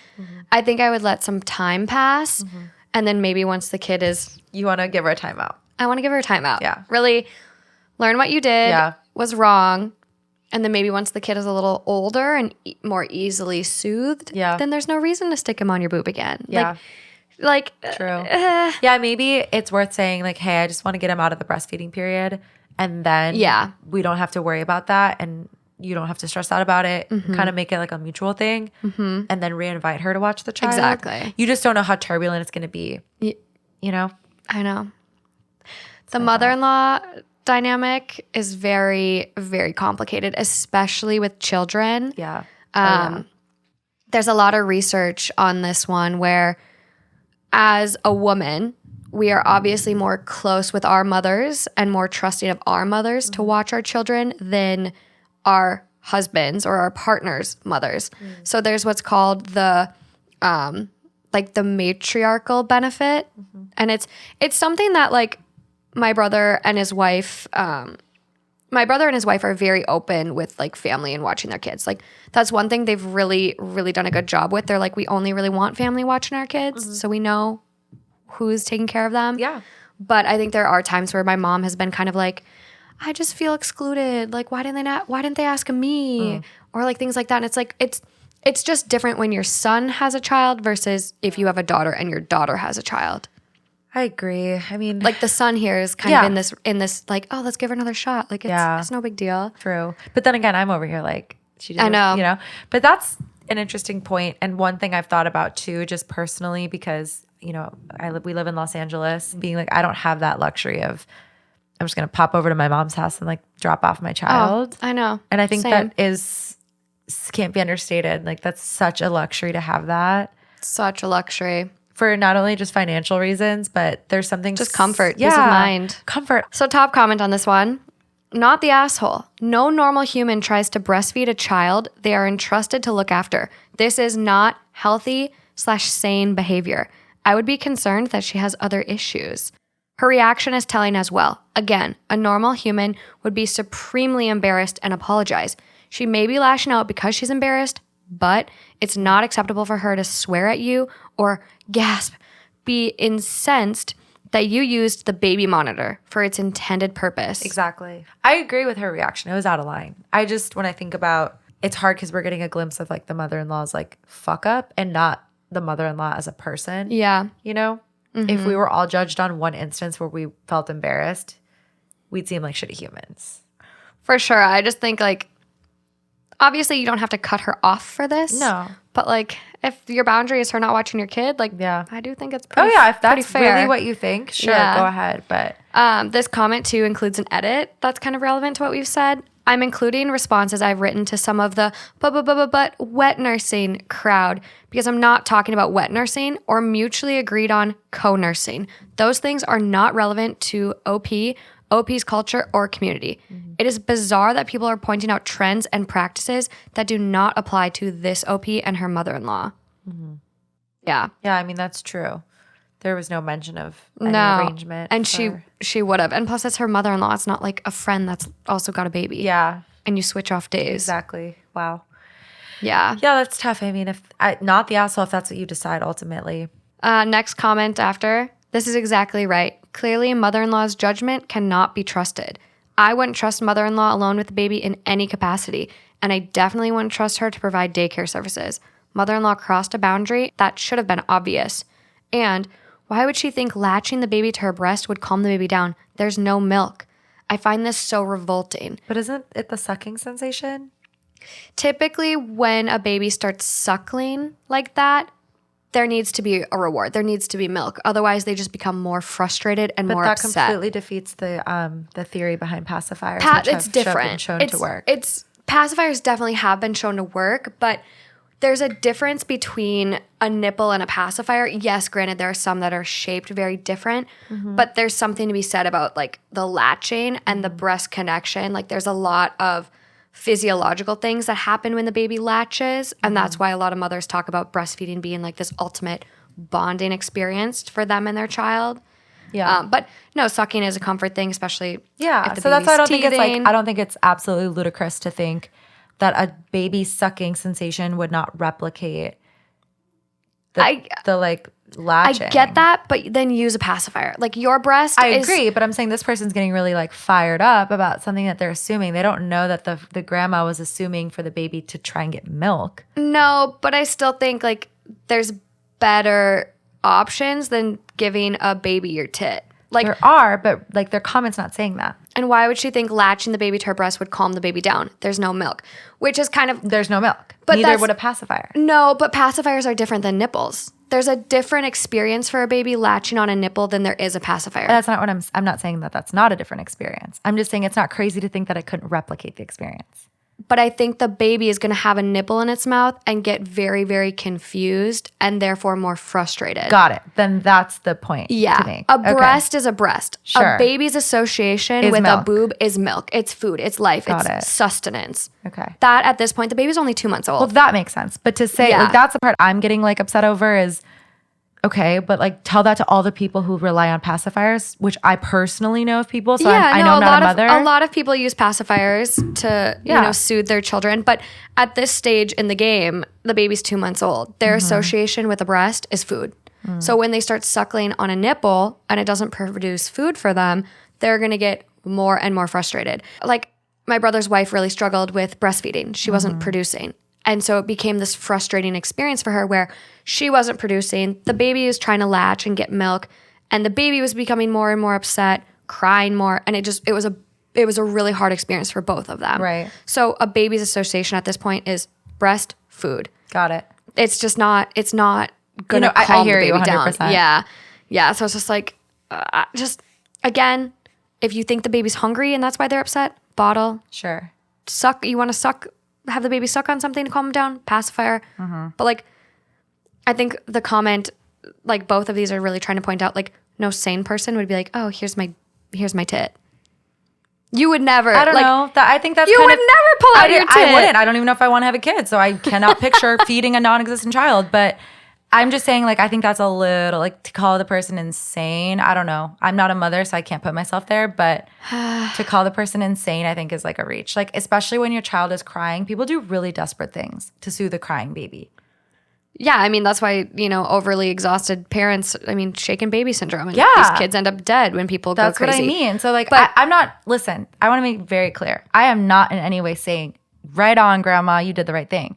I think I would let some time pass. And then maybe once the kid is... You want to give her a timeout. I want to give her a timeout. Yeah. Really learn what you did, was wrong. And then maybe once the kid is a little older and more easily soothed, then there's no reason to stick him on your boob again. Yeah. Like True. Yeah, maybe it's worth saying like, hey, I just want to get him out of the breastfeeding period. And then we don't have to worry about that. And you don't have to stress out about it. Kind of make it like a mutual thing. And then re-invite her to watch the child. Exactly. You just don't know how turbulent it's going to be. You know? I know. The mother-in-law dynamic is very, very complicated, especially with children. Yeah. there's a lot of research on this one where as a woman, we are obviously more close with our mothers and more trusting of our mothers to watch our children than our husbands or our partners' mothers. So there's what's called the like the matriarchal benefit. And it's something that like my brother and his wife are very open with like family and watching their kids. Like that's one thing they've really, really done a good job with. They're like, we only really want family watching our kids. So we know who's taking care of them. Yeah. But I think there are times where my mom has been kind of like, I just feel excluded. Like, why didn't they ask me? Or like things like that. And it's like, it's just different when your son has a child versus if you have a daughter and your daughter has a child. I agree. I mean, Like the son here is kind of in this like, oh, let's give her another shot. Like it's no big deal. true. But then again, I'm over here like, she deserves, I know. you know, but that's an interesting point. And one thing I've thought about too, just personally, because, you know, we live in Los Angeles, being like, I don't have that luxury of, I'm just going to pop over to my mom's house and like drop off my child. I know. And I think Same. that can't be understated. Like that's such a luxury to have that. Such a luxury. For not only just financial reasons, but there's something Just comfort, peace of mind. Comfort. So top comment on this one. Not the asshole. No normal human tries to breastfeed a child they are entrusted to look after. This is not healthy/sane behavior. I would be concerned that she has other issues. Her reaction is telling as well. Again, a normal human would be supremely embarrassed and apologize. She may be lashing out because she's embarrassed, but it's not acceptable for her to swear at you or gasp, be incensed that you used the baby monitor for its intended purpose. Exactly. I agree with her reaction. It was out of line. I just, when I think about, it's hard because we're getting a glimpse of like the mother-in-law's like fuck up and not the mother-in-law as a person. Yeah. You know? If we were all judged on one instance where we felt embarrassed, we'd seem like shitty humans. For sure. I just think like, obviously you don't have to cut her off for this. No. But like, if your boundary is her not watching your kid, like, Yeah. I do think it's pretty, If pretty that's fair. really what you think, sure, Yeah. go ahead. But This comment too includes an edit that's kind of relevant to what we've said. I'm including responses I've written to some of the but wet nursing crowd because I'm not talking about wet nursing or mutually agreed on co-nursing. Those things are not relevant to OP's culture or community. It is bizarre that people are pointing out trends and practices that do not apply to this OP and her mother-in-law. Yeah. yeah, I mean, that's true. There was no mention of any No. arrangement. And for- she would have. And plus, it's her mother-in-law. It's not like a friend that's also got a baby. Yeah, And you switch off days. exactly. Wow. Yeah. Yeah, that's tough. I mean, not the asshole if that's what you decide ultimately. Next comment after. This is exactly right. Clearly, mother-in-law's judgment cannot be trusted. I wouldn't trust mother-in-law alone with the baby in any capacity. And I definitely wouldn't trust her to provide daycare services. Mother-in-law crossed a boundary that should have been obvious. And why would she think latching the baby to her breast would calm the baby down? There's no milk. I find this so revolting. But isn't it the sucking sensation? Typically, when a baby starts suckling like that, there needs to be a reward. There needs to be milk. Otherwise, they just become more frustrated and But more that upset. completely defeats the theory behind pacifiers, which It's have different. been shown to work. It's pacifiers definitely have been shown to work, but there's a difference between a nipple and a pacifier. Yes, granted, there are some that are shaped very different, but there's something to be said about like the latching and the breast connection. Like there's a lot of physiological things that happen when the baby latches, and that's why a lot of mothers talk about breastfeeding being like this ultimate bonding experience for them and their child. Yeah. But no, sucking is a comfort thing, especially Yeah, if the so that's why I don't baby's think it's like teething. I don't think it's absolutely ludicrous to think that a baby sucking sensation would not replicate the like latching. I get that, but then use a pacifier. Like your breast I is, agree, but I'm saying this person's getting really like fired up about something that they're assuming. They don't know that the grandma was assuming for the baby to try and get milk. No, but I still think like there's better options than giving a baby your tit. Like, There are, but like their comment's not saying that. and why would she think latching the baby to her breast would calm the baby down? There's no milk, which is kind of There's no milk. But Neither that's- would a pacifier. no, but pacifiers are different than nipples. There's a different experience for a baby latching on a nipple than there is a pacifier. That's not what I'm not saying that that's not a different experience. I'm just saying it's not crazy to think that it couldn't replicate the experience. but I think the baby is going to have a nipple in its mouth and get very, very confused and therefore more frustrated. Got it. Then that's the point to make. A breast is a breast. Sure. A baby's association with milk. a boob is milk. It's food. It's life. Got it's it. sustenance. Okay. That at this point, the baby's only 2 months old. Well, that makes sense. But to say, like, that's the part I'm getting like upset over is, okay, but like tell that to all the people who rely on pacifiers, which I personally know of people. So I know I'm not a mother. A lot of people use pacifiers to, you know, soothe their children. But at this stage in the game, the baby's 2 months old. Their association with a breast is food. So when they start suckling on a nipple and it doesn't produce food for them, they're going to get more and more frustrated. Like my brother's wife really struggled with breastfeeding. She wasn't producing. And so it became this frustrating experience for her where she wasn't producing. The baby was trying to latch and get milk. And the baby was becoming more and more upset, crying more. And it was a really hard experience for both of them. Right. So a baby's association at this point is breast, food. Got it. It's just not, it's not going to calm I hear the baby you 100%. down. Yeah. Yeah. So it's just like, again, if you think the baby's hungry and that's why they're upset, bottle. Sure. Suck. You want to suck, have the baby suck on something to calm them down, pacifier. But like, I think the comment, like both of these are really trying to point out, like no sane person would be like, oh, here's my tit. You would never. I don't know. I think that's you kind would never pull out your tit. I wouldn't. I don't even know if I want to have a kid, so I cannot picture feeding a non-existent child. But I'm just saying, like, I think that's a little, like, to call the person insane. I don't know. I'm not a mother, so I can't put myself there. But to call the person insane, I think is like a reach. Like, especially when your child is crying, people do really desperate things to soothe a crying baby. Yeah, I mean, that's why, you know, overly exhausted parents, I mean, shaken baby syndrome. And these kids end up dead when people go crazy. That's what I mean. So, like, I'm not, listen, I want to make very clear. I am not in any way saying, right on, grandma, you did the right thing.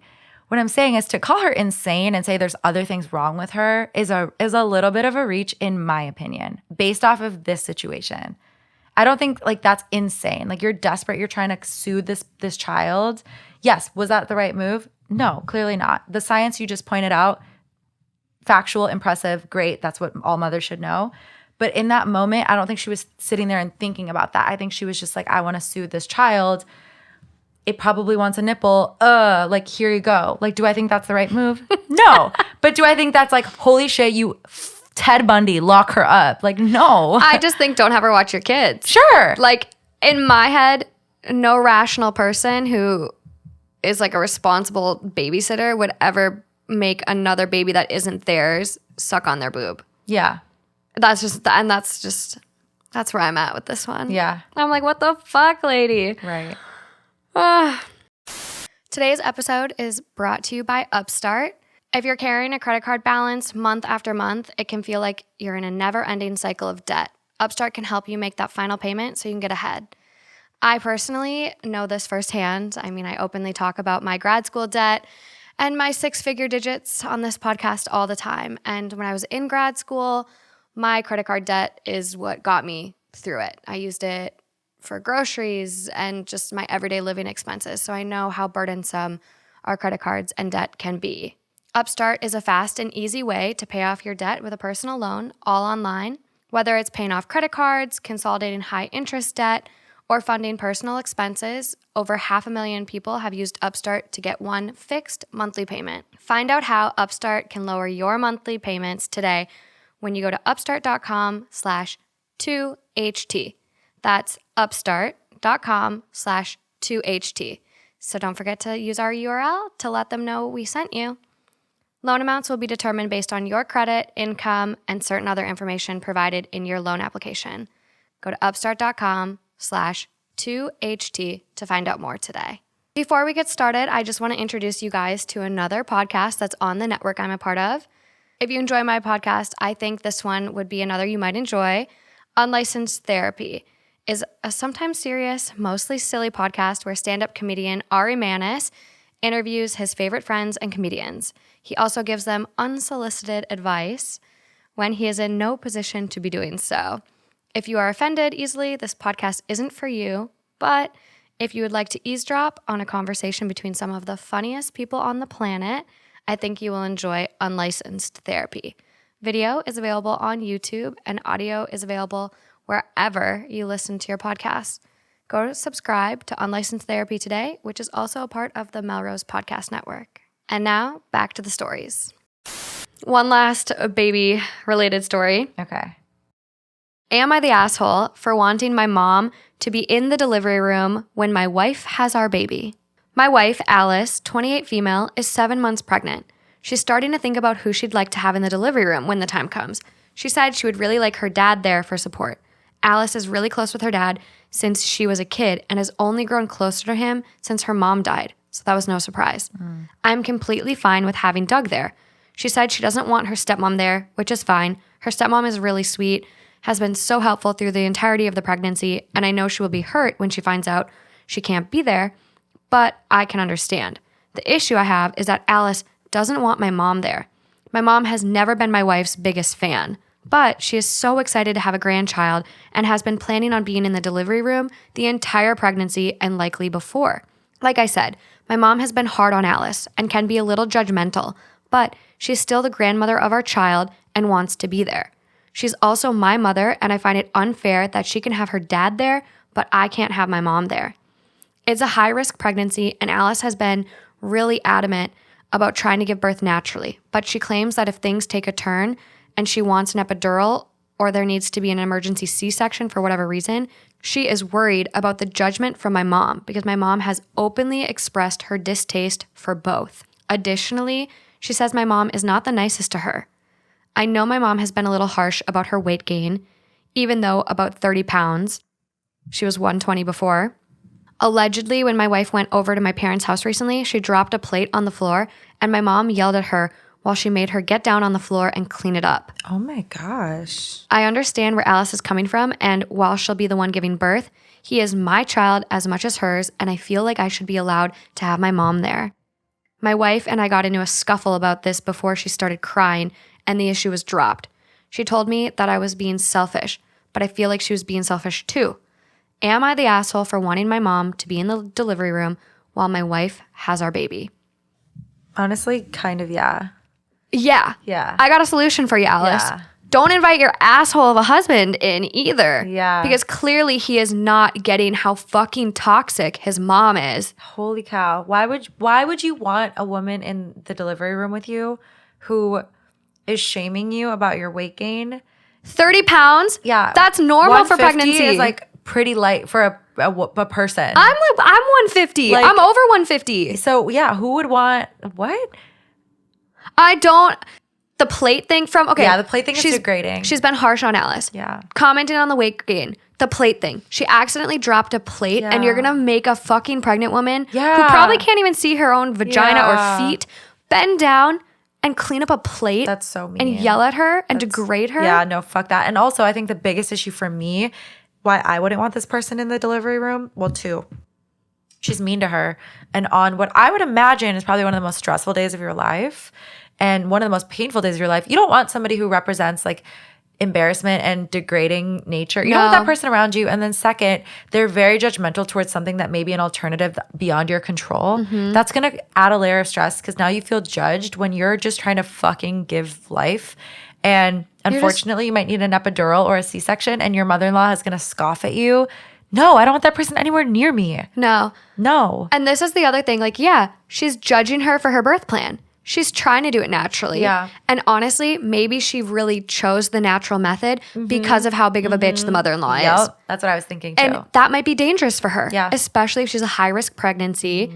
What I'm saying is to call her insane and say there's other things wrong with her is a little bit of a reach, in my opinion, based off of this situation. I don't think, like, that's insane. Like, you're desperate. You're trying to soothe this child. Yes, was that the right move? No, clearly not. The science you just pointed out, factual, impressive, great. That's what all mothers should know. But in that moment, I don't think she was sitting there and thinking about that. I think she was just like, I want to soothe this child. It probably wants a nipple. Like, here you go. Like, do I think that's the right move? No. But do I think that's like, holy shit, you Ted Bundy, lock her up? Like, no. I just think don't have her watch your kids. Sure. Like, in my head, no rational person who is like a responsible babysitter would ever make another baby that isn't theirs suck on their boob. Yeah. That's where I'm at with this one. Yeah. I'm like, what the fuck, lady? Right. Today's episode is brought to you by Upstart. If you're carrying a credit card balance month after month, it can feel like you're in a never-ending cycle of debt. Upstart can help you make that final payment so you can get ahead. I personally know this firsthand. I mean, I openly talk about my grad school debt and my six-figure digits on this podcast all the time. And when I was in grad school, my credit card debt is what got me through it. I used it for groceries and just my everyday living expenses. So I know how burdensome our credit cards and debt can be. Upstart is a fast and easy way to pay off your debt with a personal loan, all online. Whether it's paying off credit cards, consolidating high-interest debt, or funding personal expenses, over 500,000 people have used Upstart to get one fixed monthly payment. Find out how Upstart can lower your monthly payments today when you go to upstart.com/2HT. That's upstart.com/2HT. So don't forget to use our URL to let them know we sent you. Loan amounts will be determined based on your credit, income, and certain other information provided in your loan application. Go to upstart.com/2HT to find out more today. Before we get started, I just want to introduce you guys to another podcast that's on the network I'm a part of. If you enjoy my podcast, I think this one would be another you might enjoy. Unlicensed Therapy is a sometimes serious, mostly silly podcast where stand-up comedian Ari Manis interviews his favorite friends and comedians. He also gives them unsolicited advice when he is in no position to be doing so. If you are offended easily, this podcast isn't for you, but if you would like to eavesdrop on a conversation between some of the funniest people on the planet, I think you will enjoy Unlicensed Therapy. Video is available on YouTube and audio is available wherever you listen to your podcasts. Go to subscribe to Unlicensed Therapy Today, which is also a part of the Melrose Podcast Network. And now, back to the stories. One last baby-related story. Okay. Am I the asshole for wanting my mom to be in the delivery room when my wife has our baby? My wife, Alice, 28 female, is 7 months pregnant. She's starting to think about who she'd like to have in the delivery room when the time comes. She said she would really like her dad there for support. Alice is really close with her dad since she was a kid and has only grown closer to him since her mom died, so that was no surprise. I'm completely fine with having Doug there. She said she doesn't want her stepmom there, which is fine. Her stepmom is really sweet, has been so helpful through the entirety of the pregnancy, and I know she will be hurt when she finds out she can't be there, but I can understand. The issue I have is that Alice doesn't want my mom there. My mom has never been my wife's biggest fan, but she is so excited to have a grandchild and has been planning on being in the delivery room the entire pregnancy and likely before. Like I said, my mom has been hard on Alice and can be a little judgmental, but she's still the grandmother of our child and wants to be there. She's also my mother, and I find it unfair that she can have her dad there, but I can't have my mom there. It's a high-risk pregnancy, and Alice has been really adamant about trying to give birth naturally, but she claims that if things take a turn and she wants an epidural or there needs to be an emergency C-section for whatever reason, she is worried about the judgment from my mom because my mom has openly expressed her distaste for both. Additionally, she says my mom is not the nicest to her. I know my mom has been a little harsh about her weight gain, even though about 30 pounds. She was 120 before. Allegedly, when my wife went over to my parents' house recently, she dropped a plate on the floor and my mom yelled at her while she made her get down on the floor and clean it up. Oh my gosh. I understand where Alice is coming from, and while she'll be the one giving birth, he is my child as much as hers, and I feel like I should be allowed to have my mom there. My wife and I got into a scuffle about this before she started crying, and the issue was dropped. She told me that I was being selfish, but I feel like she was being selfish too. Am I the asshole for wanting my mom to be in the delivery room while my wife has our baby? Honestly, kind of, yeah. Yeah. Yeah. I got a solution for you, Alice. Yeah. Don't invite your asshole of a husband in either. Yeah. Because clearly he is not getting how fucking toxic his mom is. Holy cow. Why would you want a woman in the delivery room with you who is shaming you about your weight gain? 30 pounds? Yeah. That's normal for 150 pregnancy. is like pretty light for a person. I'm 150. Like- I'm over 150. So yeah, who would want what? I don't. The plate thing from, okay. Yeah, the plate thing is she's degrading. She's been harsh on Alice. Yeah. Commenting on the weight gain. The plate thing. She accidentally dropped a plate and you're going to make a fucking pregnant woman who probably can't even see her own vagina or feet bend down and clean up a plate. That's so mean. And yell at her and degrade her. Yeah, no, fuck that. And also, I think the biggest issue for me, why I wouldn't want this person in the delivery room, well, two. She's mean to her. And on what I would imagine is probably one of the most stressful days of your life and one of the most painful days of your life, you don't want somebody who represents like embarrassment and degrading nature. You don't want that person around you. And then second, they're very judgmental towards something that may be an alternative beyond your control. That's going to add a layer of stress because now you feel judged when you're just trying to fucking give life. And unfortunately, you might need an epidural or a C-section and your mother-in-law is going to scoff at you. No, I don't want that person anywhere near me. No. No. And this is the other thing. Like, yeah, she's judging her for her birth plan. She's trying to do it naturally. Yeah. And honestly, maybe she really chose the natural method because of how big of a bitch the mother-in-law is. That's what I was thinking too. And that might be dangerous for her. Yeah. Especially if she's a high-risk pregnancy.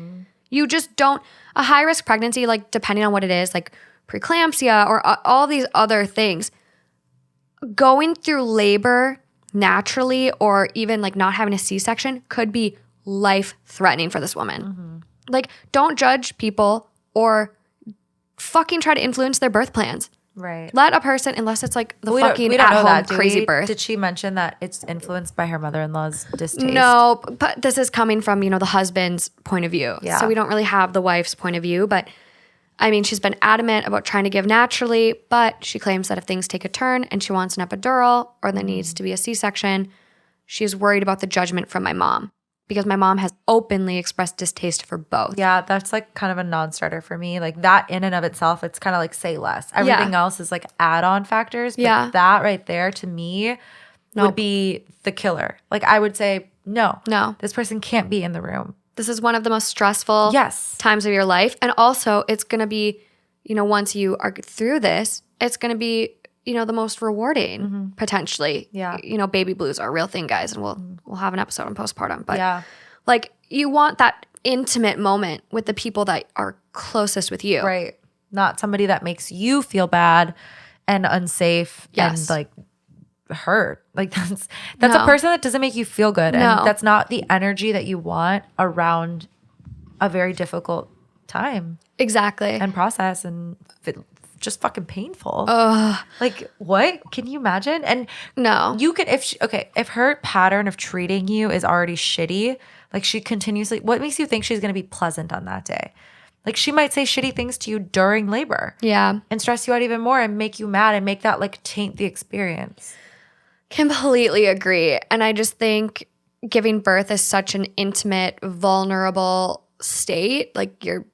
You just don't, a high-risk pregnancy, like depending on what it is, like preeclampsia or all these other things, going through labor naturally or even like not having a C-section could be life-threatening for this woman. Like, don't judge people or fucking try to influence their birth plans. Right. Let a person, unless it's like the fucking we don't know at-home that, crazy birth. Did she mention that it's influenced by her mother-in-law's distaste? No, but this is coming from, the husband's point of view. Yeah. So we don't really have the wife's point of view. But I mean, she's been adamant about trying to give naturally, but she claims that if things take a turn and she wants an epidural or there needs to be a C-section, she's worried about the judgment from my mom because my mom has openly expressed distaste for both. Yeah, that's like kind of a non-starter for me. Like that in and of itself, it's kind of like say less. Everything else is like add-on factors. But that right there to me would be the killer. Like I would say No. No. This person can't be in the room. This is one of the most stressful times of your life. And also, it's going to be, once you are through this, it's going to be, the most rewarding potentially. Yeah. Baby blues are a real thing, guys. And we'll have an episode on postpartum. But like, you want that intimate moment with the people that are closest with you. Right. Not somebody that makes you feel bad and unsafe and like hurt. Like that's a person that doesn't make you feel good. And that's not the energy that you want around a very difficult time. Exactly. And process and just fucking painful. Like what? Can you imagine? And you can, if her pattern of treating you is already shitty, like she continuously, what makes you think she's going to be pleasant on that day? Like she might say shitty things to you during labor. Yeah. And stress you out even more and make you mad and make that like taint the experience. Completely agree. And I just think giving birth is such an intimate, vulnerable state. Like you're,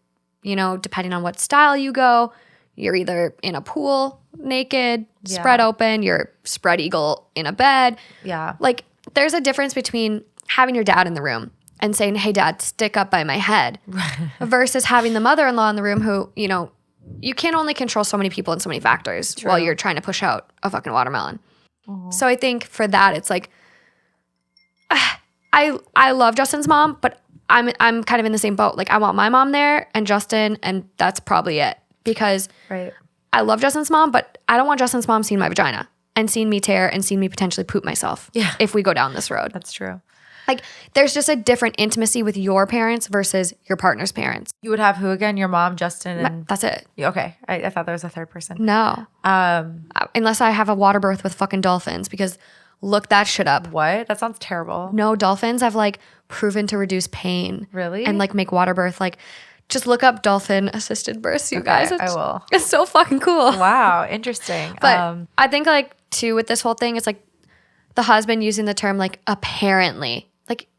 depending on what style you go, you're either in a pool naked, spread open, you're spread eagle in a bed. Yeah. Like there's a difference between having your dad in the room and saying, hey, dad, stick up by my head versus having the mother-in-law in the room who, you can only control so many people and so many factors while you're trying to push out a fucking watermelon. So I think for that, it's like, I love Justin's mom, but I'm kind of in the same boat. Like I want my mom there and Justin, and that's probably it. Because I love Justin's mom, but I don't want Justin's mom seeing my vagina and seeing me tear and seeing me potentially poop myself if we go down this road. That's true. Like there's just a different intimacy with your parents versus your partner's parents. You would have who again? Your mom, Justin, and that's it. Okay. I thought there was a third person. No. Unless I have a water birth with fucking dolphins, because look that shit up. What? That sounds terrible. No, dolphins have like proven to reduce pain. Really? And like make water birth like just look up dolphin assisted births, you guys. I will. It's so fucking cool. Wow, interesting. But I think like too with this whole thing, it's like the husband using the term like apparently. Like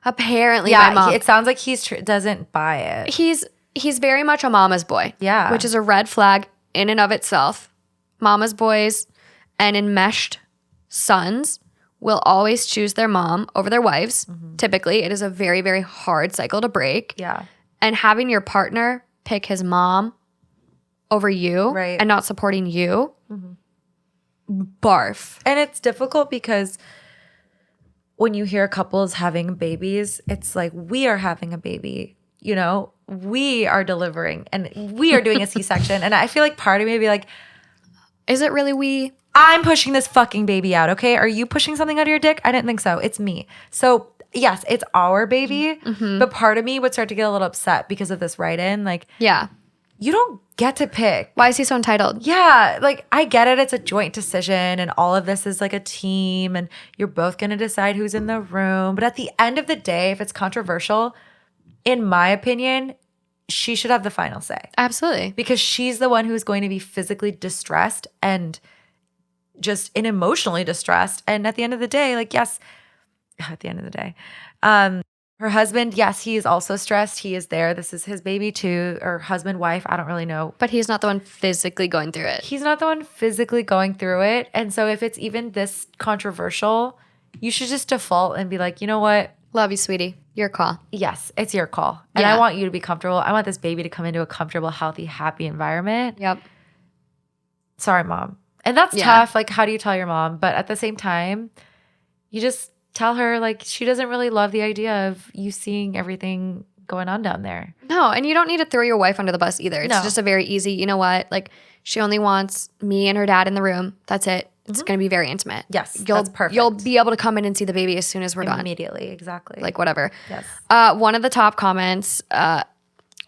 apparently my mom. It sounds like he's doesn't buy it. He's very much a mama's boy. Yeah. Which is a red flag in and of itself. Mama's boys and enmeshed sons will always choose their mom over their wives. Typically, it is a very, very hard cycle to break. Yeah. And having your partner pick his mom over you and not supporting you, barf. And it's difficult because when you hear couples having babies, it's like we are having a baby, we are delivering and we are doing a C-section. And I feel like part of me would be like, is it really we? I'm pushing this fucking baby out, okay? Are you pushing something out of your dick? I didn't think so. It's me. So yes, it's our baby, but part of me would start to get a little upset because of this write-in. Like, you don't get to pick. Why is he so entitled? Yeah, like I get it. It's a joint decision and all of this is like a team and you're both going to decide who's in the room. But at the end of the day, if it's controversial, in my opinion, she should have the final say. Absolutely. Because she's the one who's going to be physically distressed and just emotionally distressed. And at the end of the day, like, yes, at the end of the day, her husband, yes, he is also stressed. He is there. This is his baby too, or husband, wife. I don't really know. But he's not the one physically going through it. He's not the one physically going through it. And so if it's even this controversial, you should just default and be like, you know what? Love you, sweetie. Your call. Yes, it's your call. And I want you to be comfortable. I want this baby to come into a comfortable, healthy, happy environment. Yep. Sorry, mom. And that's tough. Like, how do you tell your mom? But at the same time, you just tell her, like, she doesn't really love the idea of you seeing everything going on down there. No, and you don't need to throw your wife under the bus either. It's just a very easy, you know what? Like, she only wants me and her dad in the room. That's it. It's going to be very intimate. Yes, that's perfect. You'll be able to come in and see the baby as soon as we're done. Immediately, exactly. Like, whatever. Yes. One of the top comments,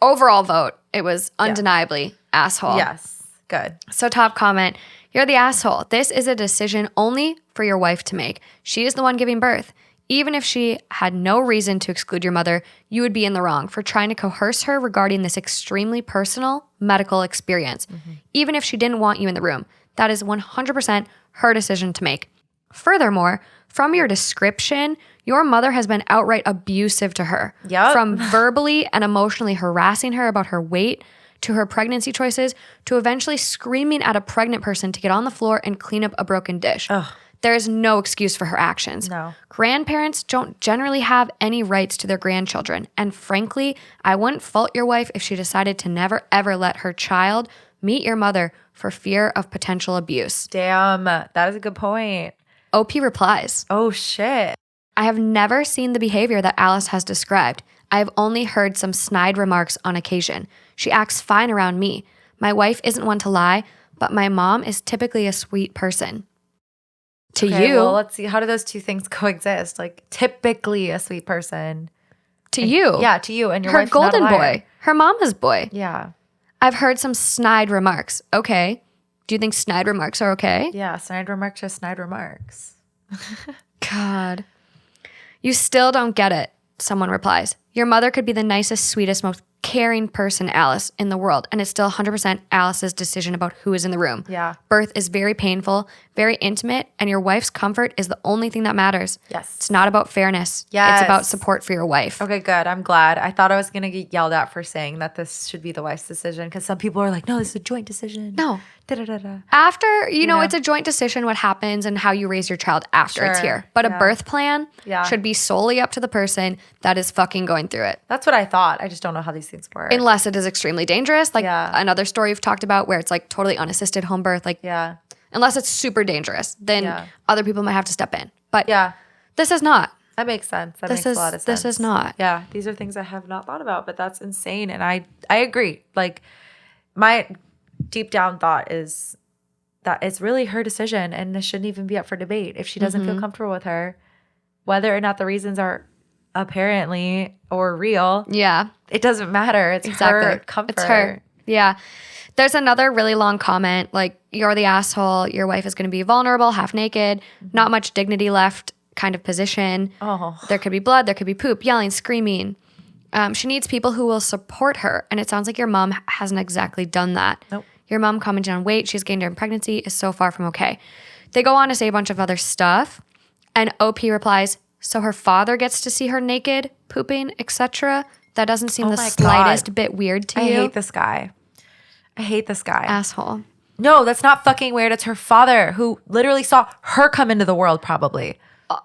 overall vote, it was undeniably asshole. Yes, good. So top comment, you're the asshole. This is a decision only for your wife to make. She is the one giving birth. Even if she had no reason to exclude your mother, you would be in the wrong for trying to coerce her regarding this extremely personal medical experience. Even if she didn't want you in the room, that is 100% her decision to make. Furthermore, from your description, your mother has been outright abusive to her. Yep. From verbally and emotionally harassing her about her weight, to her pregnancy choices, to eventually screaming at a pregnant person to get on the floor and clean up a broken dish. Ugh. There is no excuse for her actions. No. Grandparents don't generally have any rights to their grandchildren. And frankly, I wouldn't fault your wife if she decided to never ever let her child meet your mother for fear of potential abuse. Damn, that is a good point. OP replies, Oh, shit. I have never seen the behavior that Alice has described. I have only heard some snide remarks on occasion. She acts fine around me. My wife isn't one to lie, but my mom is typically a sweet person. To you. Well, let's see. How do those two things coexist? Like, typically a sweet person. To you. Yeah, to you. And your her wife's not a golden liar. boy. Her mama's boy. Yeah. I've heard some snide remarks. Okay. Do you think snide remarks are okay? Yeah, snide remarks are snide remarks. God. You still don't get it, someone replies. Your mother could be the nicest, sweetest, most caring person, Alice, in the world, and it's still 100% Alice's decision about who is in the room. Yeah. Birth is very painful, very intimate, and your wife's comfort is the only thing that matters. Yes. It's not about fairness. Yes. It's about support for your wife. Okay, good. I'm glad. I thought I was going to get yelled at for saying that this should be the wife's decision because some people are like, no, this is a joint decision. No. Da-da-da-da. After, you know, know? it's a joint decision what happens and how you raise your child after it's Sure. here. But a Yeah. birth plan Yeah. should be solely up to the person that is fucking going through it. That's what I thought. I just don't know how these things work. Unless it is extremely dangerous, like Yeah. another story we've talked about where it's like totally unassisted home birth. Like, Yeah. unless it's super dangerous, then Yeah. other people might have to step in. But Yeah. this is not. That makes sense. That This makes a lot of is- sense. this is not. Yeah. These are things I have not thought about, but that's insane. And I agree. Like, my deep down thought is that it's really her decision and this shouldn't even be up for debate. If she doesn't Mm-hmm. feel comfortable with her, whether or not the reasons are apparently or real, Yeah, it doesn't matter. It's her comfort. It's her. Yeah. There's another really long comment like, you're the asshole. Your wife is going to be vulnerable, half naked, not much dignity left kind of position. Oh. There could be blood, there could be poop, yelling, screaming. She needs people who will support her. And it sounds like your mom hasn't exactly done that. Nope. Your mom commented on weight she's gained during pregnancy is so far from okay. They go on to say a bunch of other stuff. And OP replies, so her father gets to see her naked, pooping, etc. That doesn't seem the my slightest God. bit weird to I you. hate this guy. I hate this guy. Asshole. No, that's not fucking weird. It's her father who literally saw her come into the world, probably.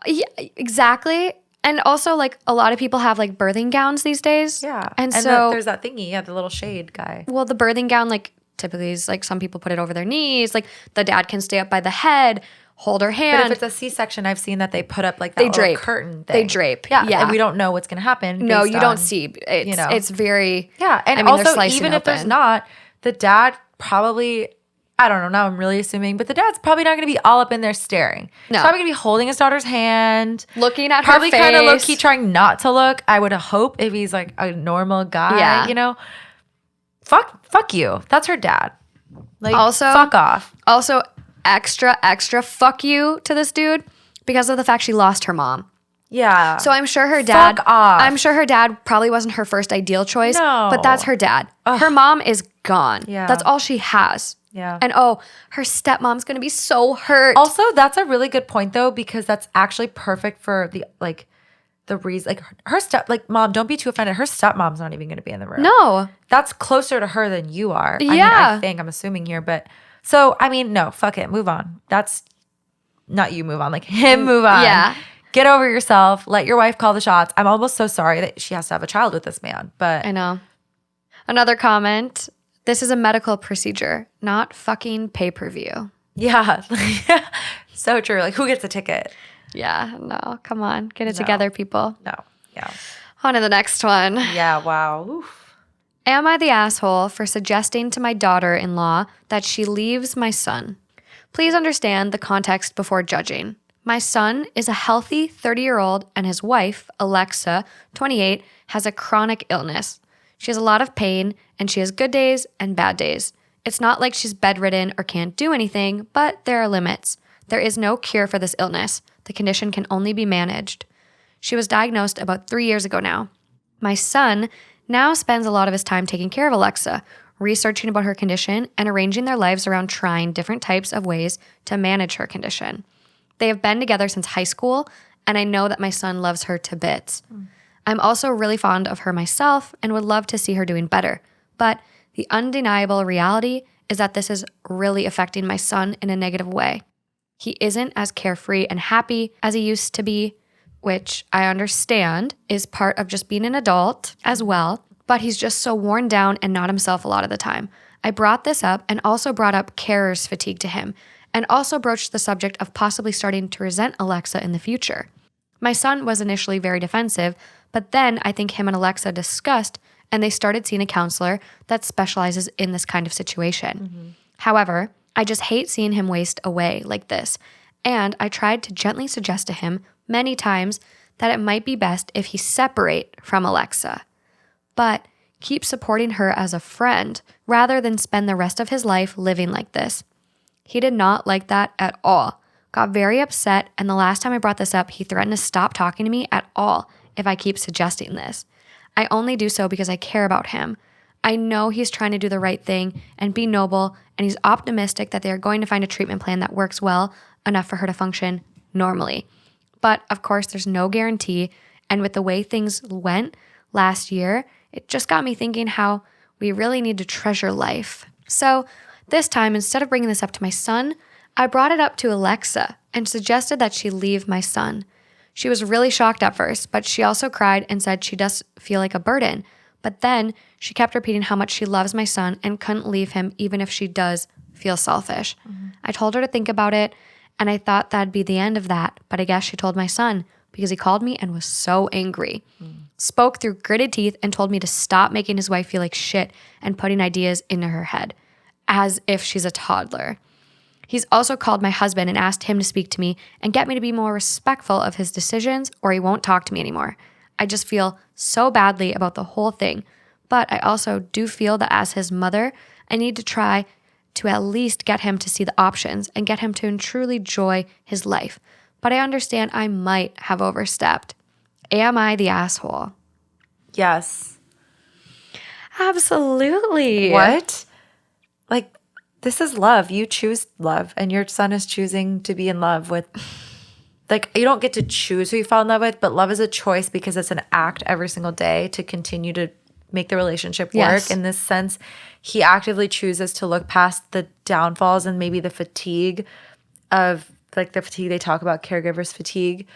Yeah, exactly. And also, like, a lot of people have, like, birthing gowns these days. Yeah. And so, there's that thingy. Yeah, the little shade guy. well, the birthing gown, like, typically is, like, some people put it over their knees. Like, the dad can stay up by the head, hold her But hand. if it's a C-section, I've seen that they put up like that They little drape. curtain thing. They drape. Yeah. Yeah. And we don't know what's going to happen. No, based you don't on- see. It's, you know. it's very. Yeah. And I mean, they're also, slicing even if there's open. not, the dad probably, I don't know, now I'm really assuming, but the dad's probably not going to be all up in there staring. No. He's probably going to be holding his daughter's hand. Looking at Probably her face. kind of low-key trying not to look. I would hope if he's like a normal guy, Yeah. you know. Fuck you. That's her dad. Like, Also- fuck off. Also, extra fuck you to this dude because of the fact she lost her mom. Yeah. So I'm sure her dad. Fuck off. I'm sure her dad probably wasn't her first ideal choice. No. But that's her dad. Her mom is gone. Yeah. That's all she has. Yeah. And oh, her stepmom's gonna be so hurt. Also, that's a really good point though, because that's actually perfect for the reason, like her mom, don't be too offended. Her stepmom's not even going to be in the room. No. That's closer to her than you are. I mean, Yeah. I think, I'm assuming here, but so, I mean, no, fuck it. Move on. That's not you move on, like him move on. Yeah. Get over yourself. Let your wife call the shots. I'm almost so sorry that she has to have a child with this man, but I know. Another comment. This is a medical procedure, not fucking pay-per-view. yeah. So true. Like, who gets a ticket? Yeah, no, come on. Get it No. together, people. No. Yeah. On to the next one. Yeah. Wow. Oof. Am I the asshole for suggesting to my daughter-in-law that she leaves my son? Please understand the context before judging. My son is a healthy 30-year-old and his wife, Alexa, 28, has a chronic illness. She has a lot of pain and she has good days and bad days. It's not like she's bedridden or can't do anything, but there are limits. There is no cure for this illness. The condition can only be managed. She was diagnosed about 3 years ago now. My son now spends a lot of his time taking care of Alexa, researching about her condition, and arranging their lives around trying different types of ways to manage her condition. They have been together since high school, and I know that my son loves her to bits. I'm also really fond of her myself and would love to see her doing better. But the undeniable reality is that this is really affecting my son in a negative way. He isn't as carefree and happy as he used to be, which I understand is part of just being an adult as well, but he's just so worn down and not himself a lot of the time. I brought this up and also brought up carer's fatigue to him, and also broached the subject of possibly starting to resent Alexa in the future. My son was initially very defensive, but then I think him and Alexa discussed and they started seeing a counselor that specializes in this kind of situation. However, I just hate seeing him waste away like this, and I tried to gently suggest to him many times that it might be best if he separate from Alexa, but keep supporting her as a friend rather than spend the rest of his life living like this. He did not like that at all, got very upset, and the last time I brought this up, he threatened to stop talking to me at all if I keep suggesting this. I only do so because I care about him. I know he's trying to do the right thing and be noble, and he's optimistic that they are going to find a treatment plan that works well enough for her to function normally. But of course, there's no guarantee, and with the way things went last year, it just got me thinking how we really need to treasure life. So this time, instead of bringing this up to my son, I brought it up to Alexa and suggested that she leave my son. She was really shocked at first, but she also cried and said she does feel like a burden. But then she kept repeating how much she loves my son and couldn't leave him even if she does feel selfish. I told her to think about it, and I thought that'd be the end of that, but I guess she told my son because he called me and was so angry. Spoke through gritted teeth and told me to stop making his wife feel like shit and putting ideas into her head, as if she's a toddler. He's also called my husband and asked him to speak to me and get me to be more respectful of his decisions or he won't talk to me anymore. I just feel so badly about the whole thing, but I also do feel that as his mother, I need to try to at least get him to see the options and get him to truly enjoy his life. But I understand I might have overstepped. Am I the asshole? Yes. Absolutely. What? Like, this is love. You choose love, and your son is choosing to be in love with. Like, you don't get to choose who you fall in love with, but love is a choice because it's an act every single day to continue to make the relationship work. Yes. In this sense, he actively chooses to look past the downfalls and maybe the fatigue of, like, the fatigue they talk about, caregivers fatigue.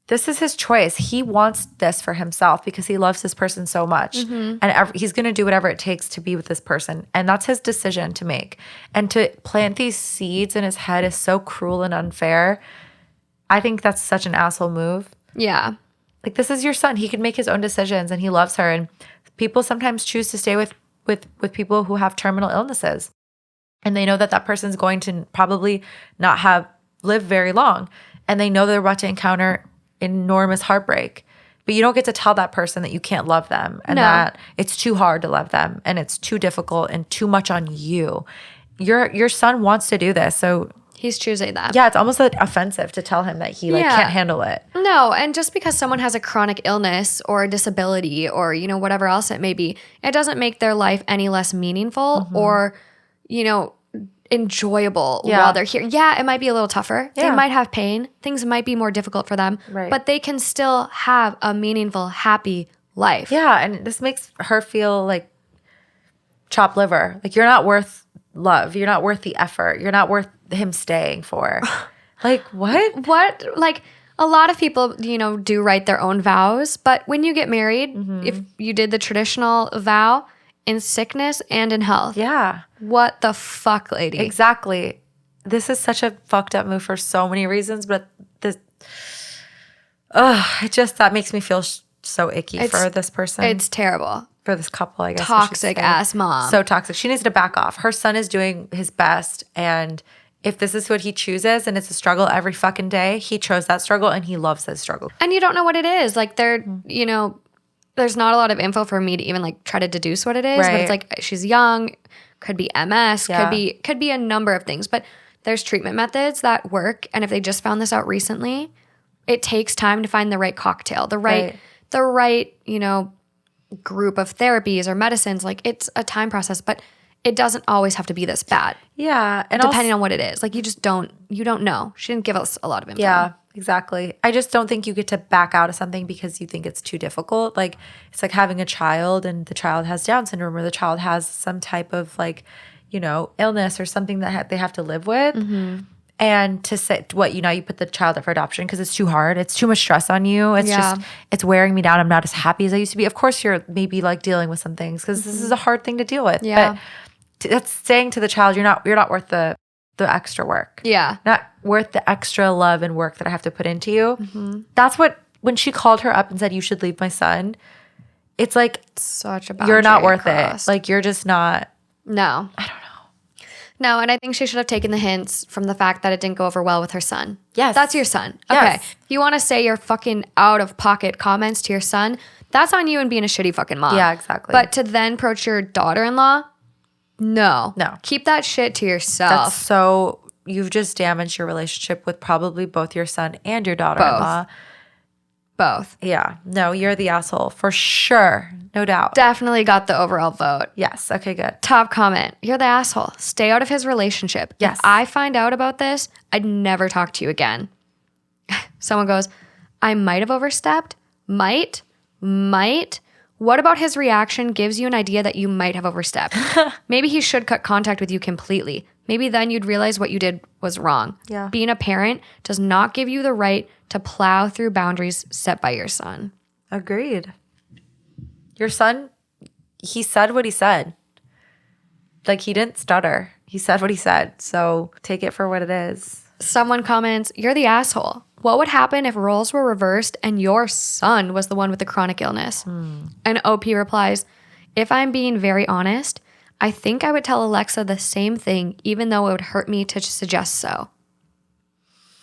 This is his choice. He wants this for himself because he loves this person so much. And he's going to do whatever it takes to be with this person. And that's his decision to make. And to plant these seeds in his head is so cruel and unfair. I think that's such an asshole move. Yeah. Like, this is your son. He can make his own decisions and he loves her. And people sometimes choose to stay with people who have terminal illnesses. And they know that that person's going to probably not have lived very long. And they know they're about to encounter enormous heartbreak. But you don't get to tell that person that you can't love them and that it's too hard to love them and it's too difficult and too much on you. Your son wants to do this. So he's choosing that. yeah, it's almost like offensive to tell him that he can't handle it. No, and just because someone has a chronic illness or a disability or, whatever else it may be, it doesn't make their life any less meaningful or, enjoyable while they're here. Yeah, it might be a little tougher. Yeah. They might have pain. Things might be more difficult for them, but they can still have a meaningful, happy life. Yeah, and this makes her feel like chopped liver. Like, you're not worth love. You're not worth the effort. You're not worth him staying for. Like, what? What? Like, a lot of people, do write their own vows, but when you get married, if you did the traditional vow in sickness and in health. Yeah. What the fuck, lady? Exactly. This is such a fucked up move for so many reasons, but that makes me feel so icky for this person. It's terrible. For this couple, I guess. Toxic ass mom. So toxic. She needs to back off. Her son is doing his best, and if this is what he chooses and it's a struggle every fucking day, he chose that struggle and he loves that struggle. And you don't know what it is. Like, there's not a lot of info for me to even try to deduce what it is. But it's like, she's young, could be MS, could be a number of things. But there's treatment methods that work. And if they just found this out recently, it takes time to find the right cocktail, the right group of therapies or medicines. Like, it's a time process, but it doesn't always have to be this bad. Yeah. And depending on what it is. Like, you don't know. She didn't give us a lot of info. Yeah, exactly. I just don't think you get to back out of something because you think it's too difficult. Like, it's like having a child and the child has Down syndrome or the child has some type of illness or something that they have to live with. And to say what, you know, you put the child up for adoption because it's too hard. It's too much stress on you. It's just, it's wearing me down. I'm not as happy as I used to be. Of course, you're maybe like dealing with some things because this is a hard thing to deal with. Yeah. But that's saying to the child, you're not worth the extra work. Yeah. Not worth the extra love and work that I have to put into you. That's what, when she called her up and said, you should leave my son, it's like, such a boundary you're not worth crossed. it. Like, you're just not. No. I don't know. No, and I think she should have taken the hints from the fact that it didn't go over well with her son. Yes. That's your son. Yes. Okay. If you want to say your fucking out of pocket comments to your son, that's on you and being a shitty fucking mom. Yeah, exactly. But to then approach your daughter-in-law, no. Keep that shit to yourself. That's so, you've just damaged your relationship with probably both your son and your daughter-in-law. Both. Yeah. No, you're the asshole for sure. No doubt. Definitely got the overall vote. Yes. Okay, good. Top comment. You're the asshole. Stay out of his relationship. Yes. If I find out about this, I'd never talk to you again. Someone goes, I might have overstepped. Might. What about his reaction gives you an idea that you might have overstepped? Maybe he should cut contact with you completely. Maybe then you'd realize what you did was wrong. Yeah. Being a parent does not give you the right to plow through boundaries set by your son. Agreed. Your son, he said what he said. Like, he didn't stutter. He said what he said. So take it for what it is. Someone comments, you're the asshole. What would happen if roles were reversed and your son was the one with the chronic illness? And OP replies, if I'm being very honest, I think I would tell Alexa the same thing, even though it would hurt me to suggest so.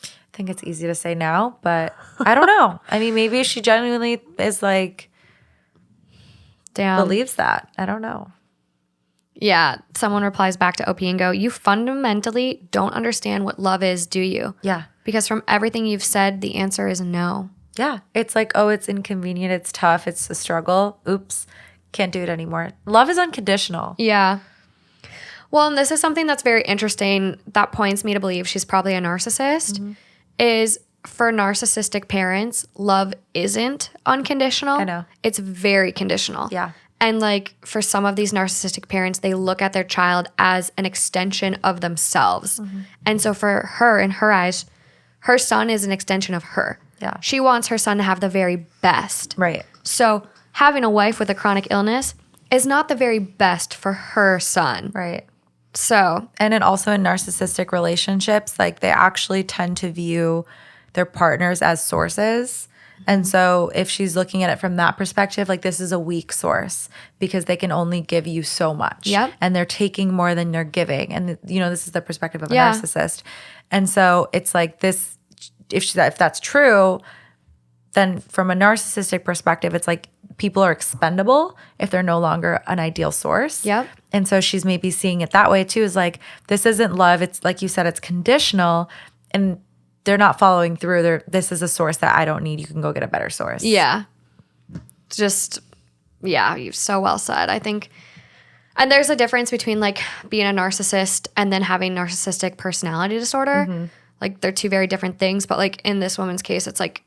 I think it's easy to say now, but I don't know. I mean, maybe she genuinely is like, believes that. I don't know. Yeah. Someone replies back to OP and go, you fundamentally don't understand what love is, do you? Yeah. Because from everything you've said, the answer is no. Yeah. It's like, oh, it's inconvenient. It's tough. It's a struggle. Oops. Can't do it anymore. Love is unconditional. Yeah. Well, and this is something that's very interesting that points me to believe she's probably a narcissist, is for narcissistic parents, love isn't unconditional. I know. It's very conditional. Yeah. And like for some of these narcissistic parents, they look at their child as an extension of themselves. And so for her, in her eyes, her son is an extension of her. Yeah. She wants her son to have the very best. Right. So having a wife with a chronic illness is not the very best for her son. Right. So. And then also in narcissistic relationships, like they actually tend to view their partners as sources. And so if she's looking at it from that perspective, like this is a weak source because they can only give you so much. Yep. And they're taking more than they're giving. And, you know, this is the perspective of a narcissist. And so it's like this, if that's true, then from a narcissistic perspective, it's like people are expendable if they're no longer an ideal source. Yep. And so she's maybe seeing it that way too, is like, this isn't love. It's like you said, it's conditional. And they're not following through. This is a source that I don't need. You can go get a better source. Yeah. Just, yeah, you've so well said. I think, and there's a difference between like being a narcissist and then having narcissistic personality disorder. Like they're two very different things. But like in this woman's case, it's like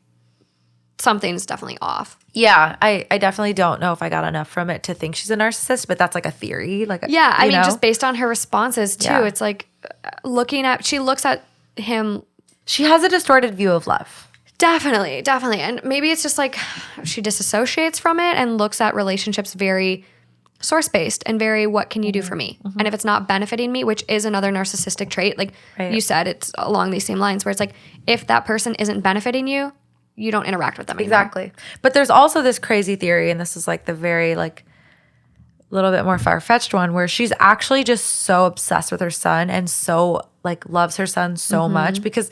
something's definitely off. Yeah, I definitely don't know if I got enough from it to think she's a narcissist, but that's like a theory. Like, yeah, I mean, know? just based on her responses too, Yeah. it's like she looks at him. She has a distorted view of love. Definitely. And maybe it's just like she disassociates from it and looks at relationships very source-based and very, what can you do for me? And if it's not benefiting me, which is another narcissistic trait, like you said, it's along these same lines where it's like, if that person isn't benefiting you, you don't interact with them anymore. Exactly. But there's also this crazy theory, and this is like the very like little bit more far-fetched one, where she's actually just so obsessed with her son and so like loves her son so much because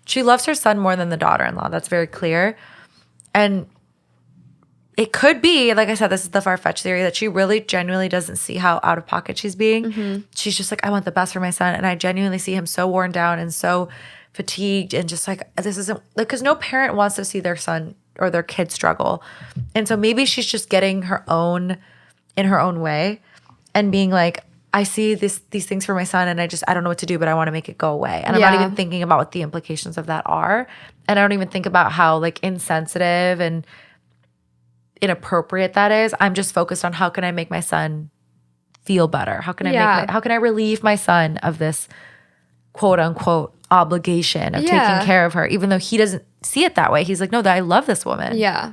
she loves her son more than the daughter-in-law. That's very clear. And it could be, like I said, this is the far-fetched theory, that she really genuinely doesn't see how out of pocket she's being. She's just like, I want the best for my son. And I genuinely see him so worn down and so fatigued and just like, this isn't like, because no parent wants to see their son or their kid struggle. And so maybe she's just getting her own in her own way and being like, I see these things for my son and I don't know what to do, but I want to make it go away. And I'm not even thinking about what the implications of that are. And I don't even think about how like insensitive and inappropriate that is. I'm just focused on how can I make my son feel better? How can I how can I relieve my son of this quote unquote obligation of taking care of her, even though he doesn't see it that way. He's like, no, I love this woman. Yeah.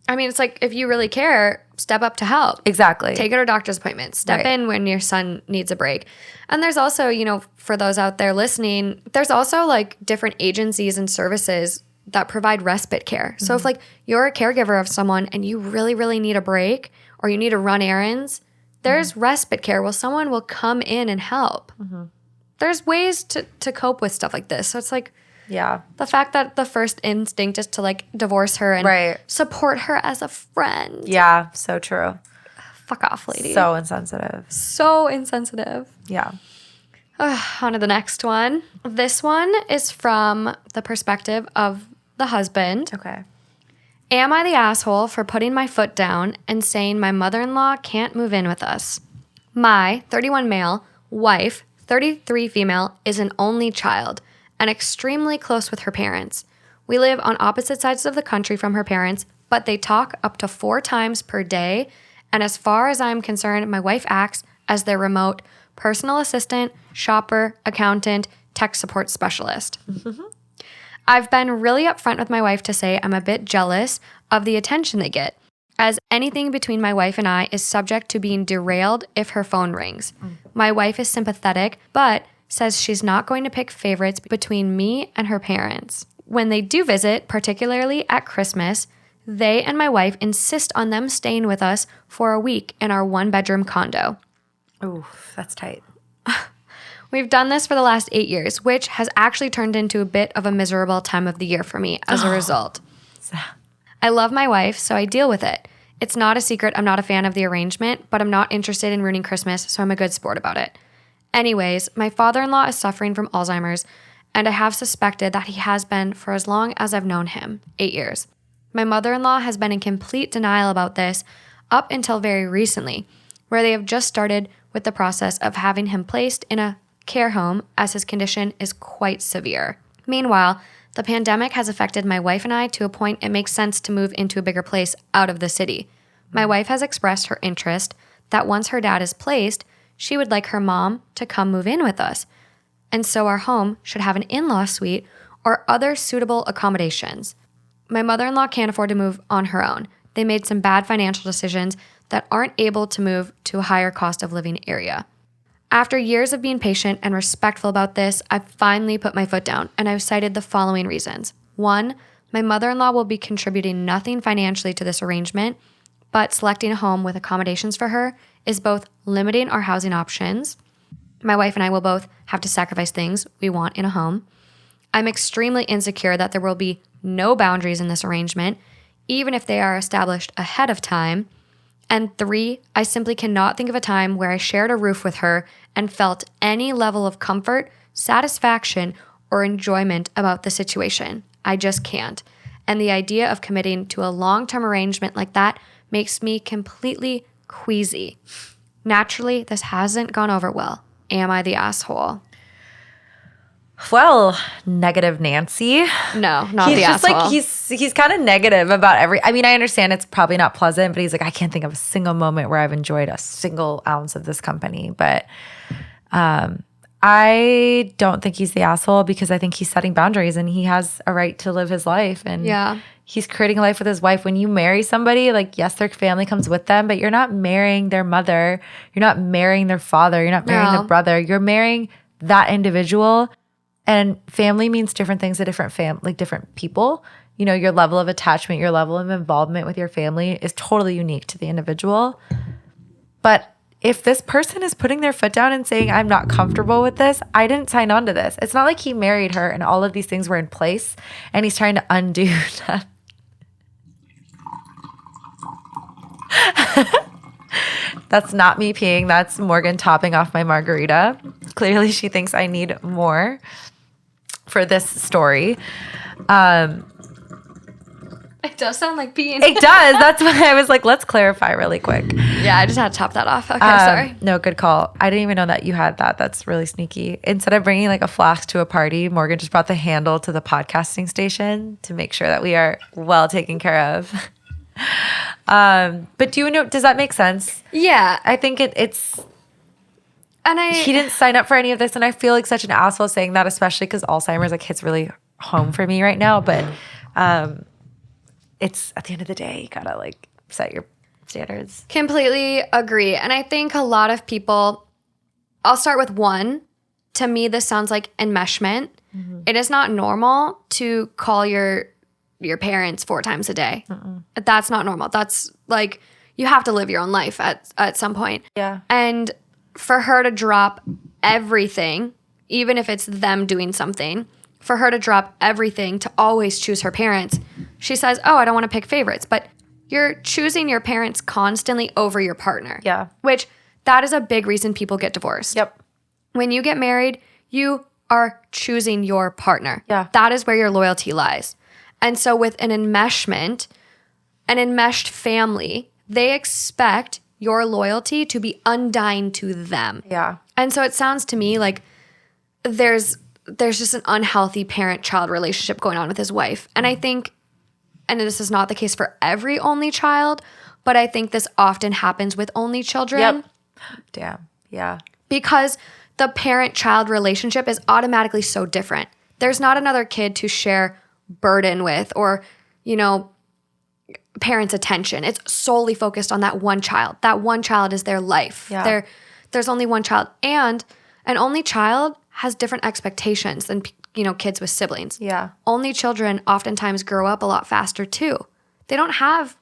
I mean, it's like, if you really care, step up to help. Exactly. Take her to doctor's appointments. Step in when your son needs a break. And there's also, you know, for those out there listening, there's also like different agencies and services that provide respite care. So if like you're a caregiver of someone and you really, really need a break or you need to run errands, there's respite care where someone will come in and help. There's ways to cope with stuff like this. So it's like, the fact that the first instinct is to like divorce her and support her as a friend. Yeah, so true. Fuck off, lady. So insensitive. So insensitive. Yeah. On to the next one. This one is from the perspective of the husband. Okay. Am I the asshole for putting my foot down and saying my mother-in-law can't move in with us? My 31 male wife, 33 female, is an only child and extremely close with her parents. We live on opposite sides of the country from her parents, but they talk up to 4 times per day. And as far as I'm concerned, my wife acts as their remote personal assistant, shopper, accountant, tech support specialist. I've been really upfront with my wife to say I'm a bit jealous of the attention they get, as anything between my wife and I is subject to being derailed if her phone rings. My wife is sympathetic, but says she's not going to pick favorites between me and her parents. When they do visit, particularly at Christmas, they and my wife insist on them staying with us for a week in our 1-bedroom condo. Ooh, that's tight. We've done this for the last 8 years, which has actually turned into a bit of a miserable time of the year for me as a result. I love my wife, so I deal with it. It's not a secret I'm not a fan of the arrangement, but I'm not interested in ruining Christmas, so I'm a good sport about it. Anyways, my father-in-law is suffering from Alzheimer's, and I have suspected that he has been for as long as I've known him, 8 years. My mother-in-law has been in complete denial about this up until very recently, where they have just started with the process of having him placed in a care home as his condition is quite severe. Meanwhile, the pandemic has affected my wife and I to a point it makes sense to move into a bigger place out of the city. My wife has expressed her interest that once her dad is placed, she would like her mom to come move in with us. And so our home should have an in-law suite or other suitable accommodations. My mother-in-law can't afford to move on her own. They made some bad financial decisions that aren't able to move to a higher cost of living area. After years of being patient and respectful about this, I've finally put my foot down, and I've cited the following reasons. 1, my mother-in-law will be contributing nothing financially to this arrangement, but selecting a home with accommodations for her is both limiting our housing options. My wife and I will both have to sacrifice things we want in a home. I'm extremely insecure that there will be no boundaries in this arrangement, even if they are established ahead of time. And 3, I simply cannot think of a time where I shared a roof with her and felt any level of comfort, satisfaction, or enjoyment about the situation. I just can't. And the idea of committing to a long-term arrangement like that makes me completely queasy. Naturally, this hasn't gone over well. Am I the asshole? Well, negative Nancy. No, not he's the just asshole. like he's kind of negative about I mean, I understand it's probably not pleasant, but he's like, I can't think of a single moment where I've enjoyed a single ounce of this company. But I don't think he's the asshole because I think he's setting boundaries and he has a right to live his life. And he's creating a life with his wife. When you marry somebody, like, yes, their family comes with them, but you're not marrying their mother. You're not marrying their father. You're not marrying their brother. You're marrying that individual. And family means different things to different people. You know, your level of attachment, your level of involvement with your family is totally unique to the individual. But if this person is putting their foot down and saying, I'm not comfortable with this, I didn't sign on to this. It's not like he married her and all of these things were in place and he's trying to undo that. That's not me peeing. That's Morgan topping off my margarita. Clearly she thinks I need more for this story. It does sound like peeing. It does. That's why I was like, let's clarify really quick. Yeah, I just had to top that off. Okay, sorry. No, good call. I didn't even know that you had that. That's really sneaky. Instead of bringing like a flask to a party, Morgan just brought the handle to the podcasting station to make sure that we are well taken care of. But do you know, does that make sense? Yeah. I think it's he didn't sign up for any of this. And I feel like such an asshole saying that, especially because Alzheimer's like hits really home for me right now. But it's at the end of the day, you gotta like set your standards. Completely agree. And I think a lot of people, I'll start with one. To me, this sounds like enmeshment. Mm-hmm. It is not normal to call your parents 4 times a day. Mm-mm. That's not normal. That's like, you have to live your own life at some point. Yeah. And for her to drop everything, even if it's them doing something, for her to drop everything to always choose her parents, she says, oh, I don't want to pick favorites. But you're choosing your parents constantly over your partner. Yeah. Which, that is a big reason people get divorced. Yep. When you get married, you are choosing your partner. Yeah. That is where your loyalty lies. And so with an enmeshment, an enmeshed family, they expect your loyalty to be undying to them. Yeah. And so it sounds to me like there's just an unhealthy parent-child relationship going on with his wife. And I think, and this is not the case for every only child, but I think this often happens with only children. Yep. Damn. Yeah. Because the parent-child relationship is automatically so different. There's not another kid to share burden with or, parents' attention. It's solely focused on that one child. That one child is their life. Yeah. There's only one child. And an only child has different expectations than, kids with siblings. Yeah. Only children oftentimes grow up a lot faster too. They don't have,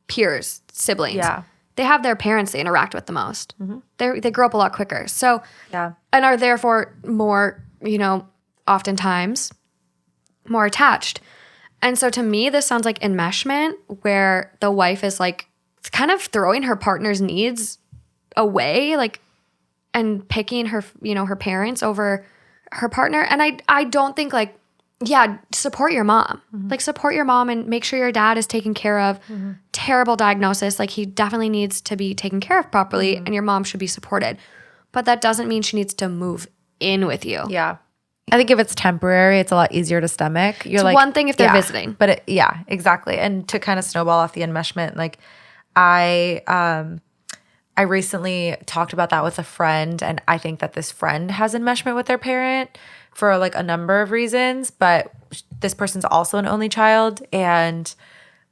peers, siblings. Yeah. They have their parents they interact with the most. Mm-hmm. They grow up a lot quicker. So, yeah. And are therefore more, oftentimes more attached. And so to me, this sounds like enmeshment where the wife is like kind of throwing her partner's needs away, like, and picking her, her parents over her partner. And I don't think like, yeah, support your mom. Mm-hmm. Like support your mom and make sure your dad is taken care of. Mm-hmm. Terrible diagnosis. Like he definitely needs to be taken care of properly and your mom should be supported. But that doesn't mean she needs to move in with you. Yeah. I think if it's temporary, it's a lot easier to stomach. It's like, one thing if they're visiting. But exactly. And to kind of snowball off the enmeshment, like I recently talked about that with a friend, and I think that this friend has enmeshment with their parent for like a number of reasons, but this person's also an only child. And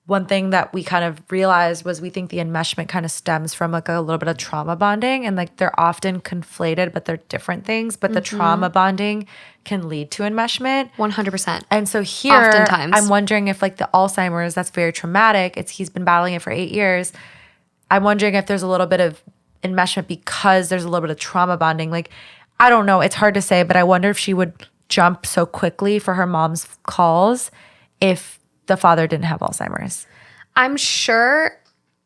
one thing that we kind of realized was we think the enmeshment kind of stems from like a little bit of trauma bonding, and like they're often conflated, but they're different things. But the trauma bonding can lead to enmeshment. 100%. And so here, oftentimes, I'm wondering if like the Alzheimer's, that's very traumatic. He's been battling it for 8 years. I'm wondering if there's a little bit of enmeshment because there's a little bit of trauma bonding. Like, I don't know. It's hard to say, but I wonder if she would jump so quickly for her mom's calls if the father didn't have Alzheimer's. I'm sure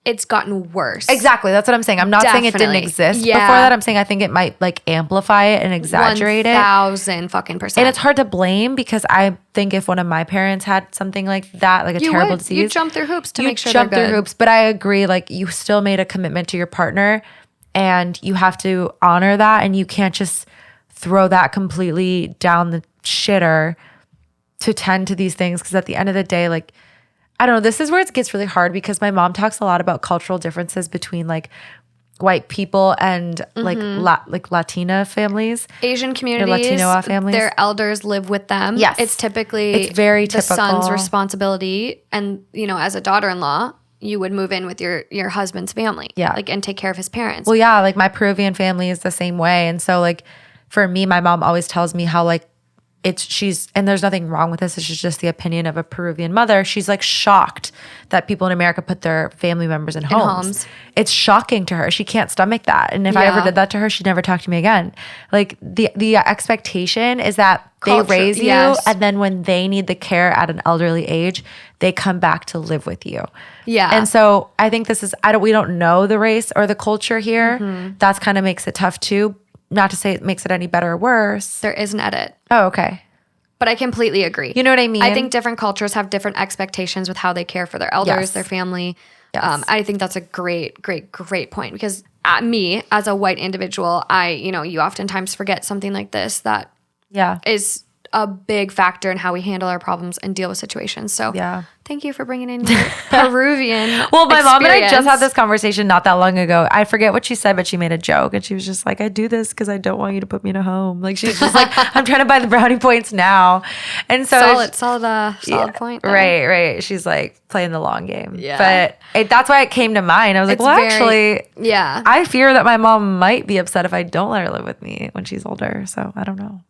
it's gotten worse. Exactly. That's what I'm saying. I'm not saying it didn't exist before that. I'm saying I think it might like amplify it and exaggerate 1,000 fucking %. And it's hard to blame because I think if one of my parents had something like that, like a terrible disease. You jump through hoops to make sure they're good. You jump through hoops. But I agree, like you still made a commitment to your partner and you have to honor that, and you can't just throw that completely down the shitter to tend to these things, because at the end of the day, like, I don't know, this is where it gets really hard because my mom talks a lot about cultural differences between like white people and like Latina families. Asian communities, Latino families. Their elders live with them. Yes. It's typically it's very the typical. son's responsibility. And, as a daughter-in-law, you would move in with your husband's family. Yeah. Like, and take care of his parents. Well, yeah, like my Peruvian family is the same way. And so like for me, my mom always tells me how like and there's nothing wrong with this. It's just the opinion of a Peruvian mother. She's like shocked that people in America put their family members in homes. It's shocking to her. She can't stomach that. And if I ever did that to her, she'd never talk to me again. Like the expectation is that they raise you, and then when they need the care at an elderly age, they come back to live with you. Yeah. And so I think this is, we don't know the race or the culture here. Mm-hmm. That's kind of makes it tough too. Not to say it makes it any better or worse. There is an edit. Oh, okay. But I completely agree. You know what I mean? I think different cultures have different expectations with how they care for their elders, their family. Yes. I think that's a great point, because me as a white individual, you oftentimes forget something like this that is a big factor in how we handle our problems and deal with situations. So Yeah. thank you for bringing in your Peruvian Well, my mom and I just had experience. this conversation not that long ago. I forget what she said, but she made a joke and she was just like, I do this because I don't want you to put me in a home. Like she's just like, I'm trying to buy the brownie points now. And so solid point there. Right. She's like playing the long game. Yeah. But that's why it came to mind. I was like, actually, yeah. I fear that my mom might be upset if I don't let her live with me when she's older. So I don't know.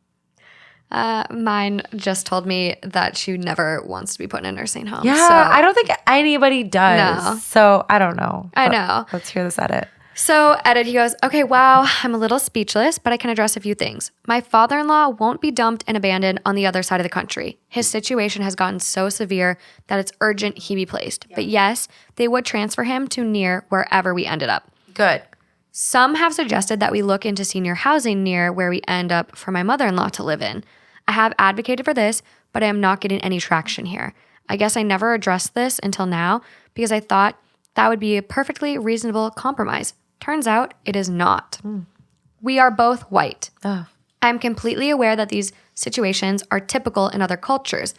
Mine just told me that she never wants to be put in a nursing home. Yeah, so. I don't think anybody does. No. So I don't know. I know. Let's hear this edit. So edit, he goes, okay, wow, I'm a little speechless, but I can address a few things. My father-in-law won't be dumped and abandoned on the other side of the country. His situation has gotten so severe that it's urgent he be placed. But yes, they would transfer him to near wherever we ended up. Good. Some have suggested that we look into senior housing near where we end up for my mother-in-law to live in. I have advocated for this, but I am not getting any traction here. I guess I never addressed this until now because I thought that would be a perfectly reasonable compromise. Turns out it is not. We are both white. I'm completely aware that these situations are typical in other cultures.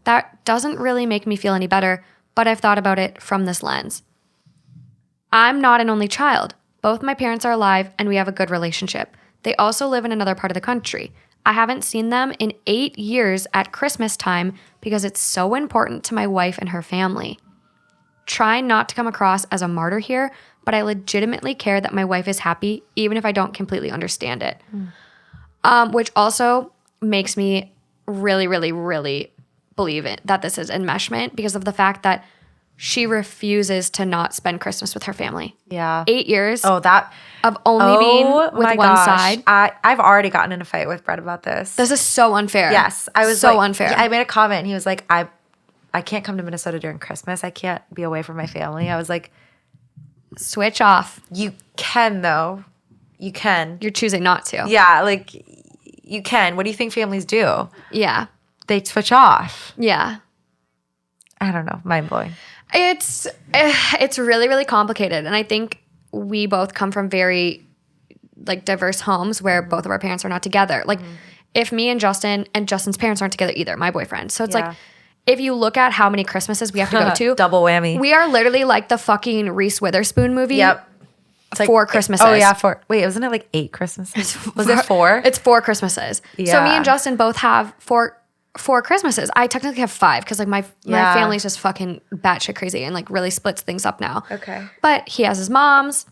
That doesn't really make me feel any better, but I've thought about it from this lens. I'm not an only child. Both my parents are alive and we have a good relationship. They also live in another part of the country. I haven't seen them in 8 years at Christmas time because it's so important to my wife and her family. Try not to come across as a martyr here, but I legitimately care that my wife is happy, even if I don't completely understand it. Which also makes me really, really, really believe it that this is enmeshment because of the fact that she refuses to not spend Christmas with her family. Yeah. 8 years of only being with one side. I've already gotten in a fight with Brett about this. This is so unfair. Yes. I was so unfair. I made a comment and he was like, I can't come to Minnesota during Christmas. I can't be away from my family. I was like, switch off. you can though. You can. You're choosing not to. Yeah, like you can. What do you think families do? Yeah. They switch off. Yeah. I don't know. Mind blowing. It's really, really complicated. And I think we both come from very like diverse homes where both of our parents are not together. Like if me and Justin's parents aren't together either, my boyfriend. So it's like, if you look at how many Christmases we have to go to. Double whammy. We are literally like the fucking Reese Witherspoon movie. Yep. It's like 4 Christmases. Oh yeah, 4. Wait, wasn't it like 8 Christmases? Was it 4? It's 4 Christmases. So Yeah. me and Justin both have four Christmases. I technically have 5 because like my family's just fucking batshit crazy and like really splits things up now. Okay. But he has his mom's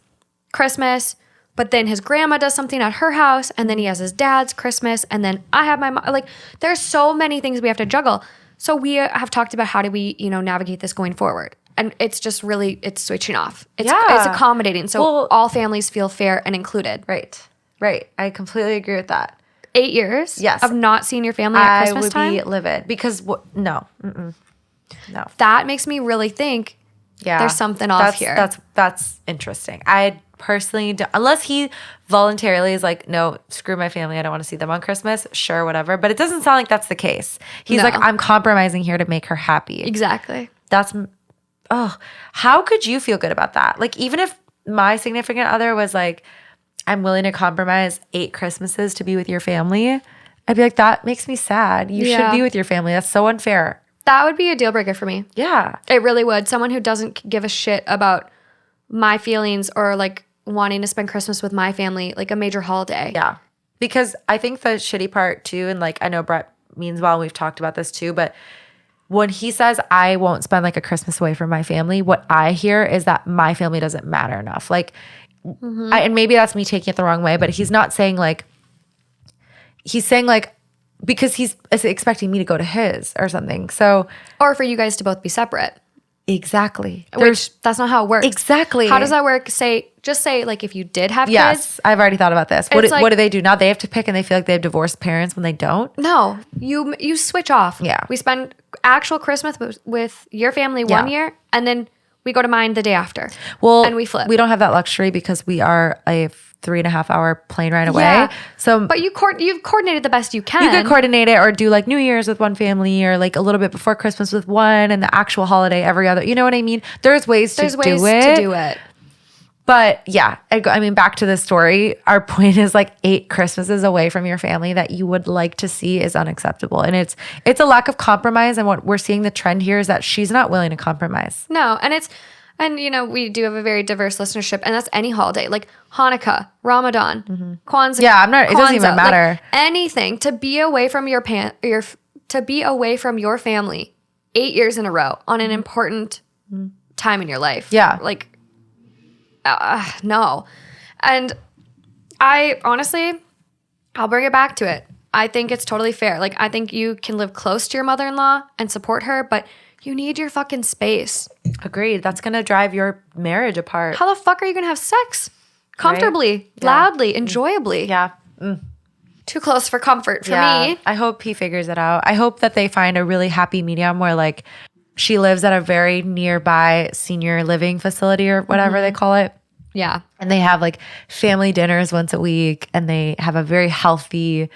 Christmas, but then his grandma does something at her house, and then he has his dad's Christmas, and then I have my mom. Like there's so many things we have to juggle. So we have talked about how do we, navigate this going forward. And it's just really, it's switching off. It's accommodating. So all families feel fair and included. Right. I completely agree with that. 8 years of not seeing your family at Christmas time? I would be livid because no. That makes me really think there's something off here. That's interesting. I personally don't, unless he voluntarily is like, no, screw my family. I don't want to see them on Christmas. Sure, whatever. But it doesn't sound like that's the case. He's like, I'm compromising here to make her happy. Exactly. How could you feel good about that? Like even if my significant other was like, I'm willing to compromise 8 Christmases to be with your family, I'd be like, that makes me sad. You should be with your family. That's so unfair. That would be a deal breaker for me. Yeah. It really would. Someone who doesn't give a shit about my feelings or like wanting to spend Christmas with my family, like a major holiday. Yeah. Because I think the shitty part too, and like I know Brett means well, and we've talked about this too, but when he says I won't spend like a Christmas away from my family, what I hear is that my family doesn't matter enough. Like, and maybe that's me taking it the wrong way, but he's not saying like, he's saying like, because he's expecting me to go to his or something. So, or for you guys to both be separate. Exactly. Which that's not how it works. Exactly. How does that work? Just say like if you did have kids. Yes, I've already thought about this. What do they do now? They have to pick and they feel like they have divorced parents when they don't? No, you switch off. Yeah. We spend actual Christmas with your family one year, and then we go to mine the day after. Well, and we flip. We don't have that luxury because we are a 3.5 hour plane ride away. Yeah. So, but you've coordinated the best you can. You could coordinate it or do like New Year's with one family or like a little bit before Christmas with one and the actual holiday every other. You know what I mean? There's ways to do it. But yeah, I mean, back to the story. Our point is like 8 Christmases away from your family that you would like to see is unacceptable. And it's a lack of compromise. And what we're seeing the trend here is that she's not willing to compromise. No. And you know, we do have a very diverse listenership, and that's any holiday, like Hanukkah, Ramadan, Kwanzaa. Yeah, it doesn't even matter. Like anything to be away from your family 8 years in a row on an important time in your life. Yeah. Like, no. And I honestly, I'll bring it back to it. I think it's totally fair. Like, I think you can live close to your mother-in-law and support her, but you need your fucking space. Agreed. That's going to drive your marriage apart. How the fuck are you going to have sex? Comfortably, Right? Yeah. loudly, enjoyably. Yeah. Too close for comfort for me. I hope he figures it out. I hope that they find a really happy medium where like she lives at a very nearby senior living facility or whatever they call it. Yeah. And they have like family dinners once a week and they have a very healthy,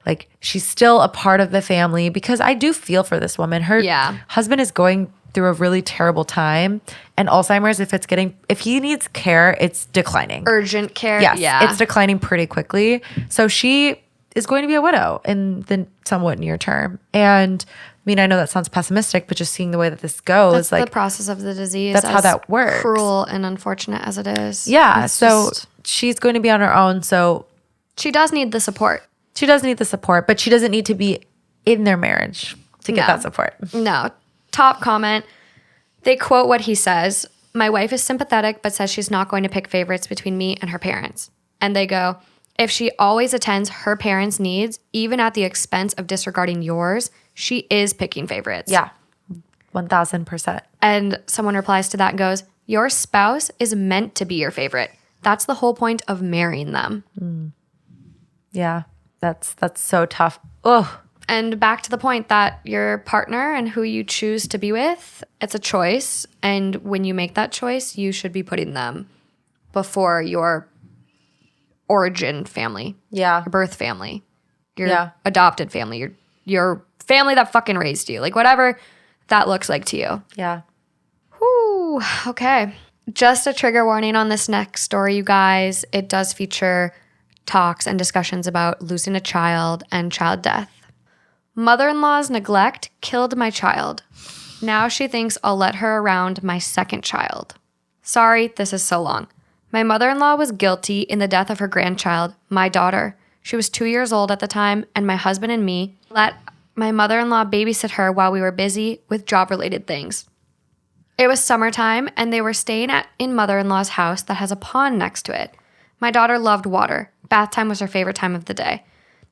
like she's still a part of the family because I do feel for this woman. Her husband is going through a really terrible time and Alzheimer's, if he needs care, it's declining. Urgent care. Yes. Yeah. It's declining pretty quickly. So she is going to be a widow in the somewhat near term. And I mean, I know that sounds pessimistic, but just seeing the way that this goes, That's like the process of the disease. that's how that works. Cruel and unfortunate as it is. Yeah. It's So just, she's going to be on her own. So she does need the support. she does need the support, but she doesn't need to be in their marriage to get that support. No. Top comment. They quote what he says. My wife is sympathetic, but says she's not going to pick favorites between me and her parents. And they go, if she always attends her parents' needs, even at the expense of disregarding yours, she is picking favorites. Yeah. 1000%. And someone replies to that and goes, your spouse is meant to be your favorite. That's the whole point of marrying them. Yeah. That's so tough. Oh. And back to the point that your partner and who you choose to be with, it's a choice. And when you make that choice, you should be putting them before your origin family. Yeah. Your birth family. Your adopted family. Your family that fucking raised you. Like whatever that looks like to you. Yeah. Whew. Okay. Just a trigger warning on this next story, you guys. It does feature talks and discussions about losing a child and child death. Mother-in-law's neglect killed my child. Now she thinks I'll let her around my second child. Sorry, this is so long. My mother-in-law was guilty in the death of her grandchild, my daughter. She was 2 years old at the time, and my husband and me let my mother-in-law babysit her while we were busy with job-related things. It was summertime, and they were staying in mother-in-law's house that has a pond next to it. My daughter loved water. Bath time was her favorite time of the day.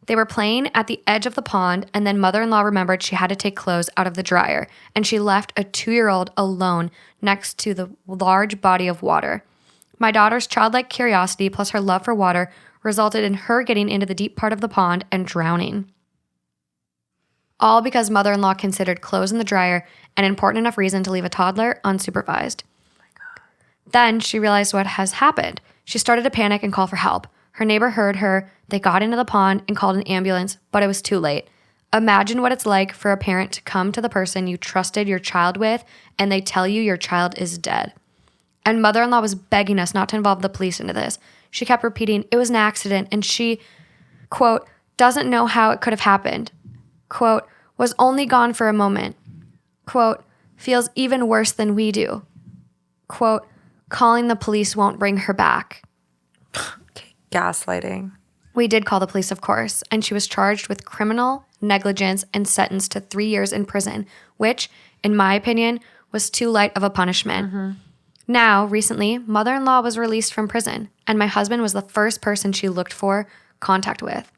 They were playing at the edge of the pond, and then mother-in-law remembered she had to take clothes out of the dryer, and she left a 2-year-old alone next to the large body of water. My daughter's childlike curiosity plus her love for water resulted in her getting into the deep part of the pond and drowning. All because mother-in-law considered clothes in the dryer an important enough reason to leave a toddler unsupervised. Then she realized what has happened. She started to panic and call for help. Her neighbor heard her. They got into the pond and called an ambulance, but it was too late. Imagine what it's like for a parent to come to the person you trusted your child with and they tell you your child is dead. And mother-in-law was begging us not to involve the police into this. She kept repeating, it was an accident, and she, quote, doesn't know how it could have happened. Quote, was only gone for a moment. Quote, feels even worse than we do. Quote, calling the police won't bring her back. Gaslighting. We did call the police, of course, and she was charged with criminal negligence and sentenced to 3 years in prison, which, in my opinion, was too light of a punishment. Now, recently, mother-in-law was released from prison, and my husband was the first person she looked for contact with.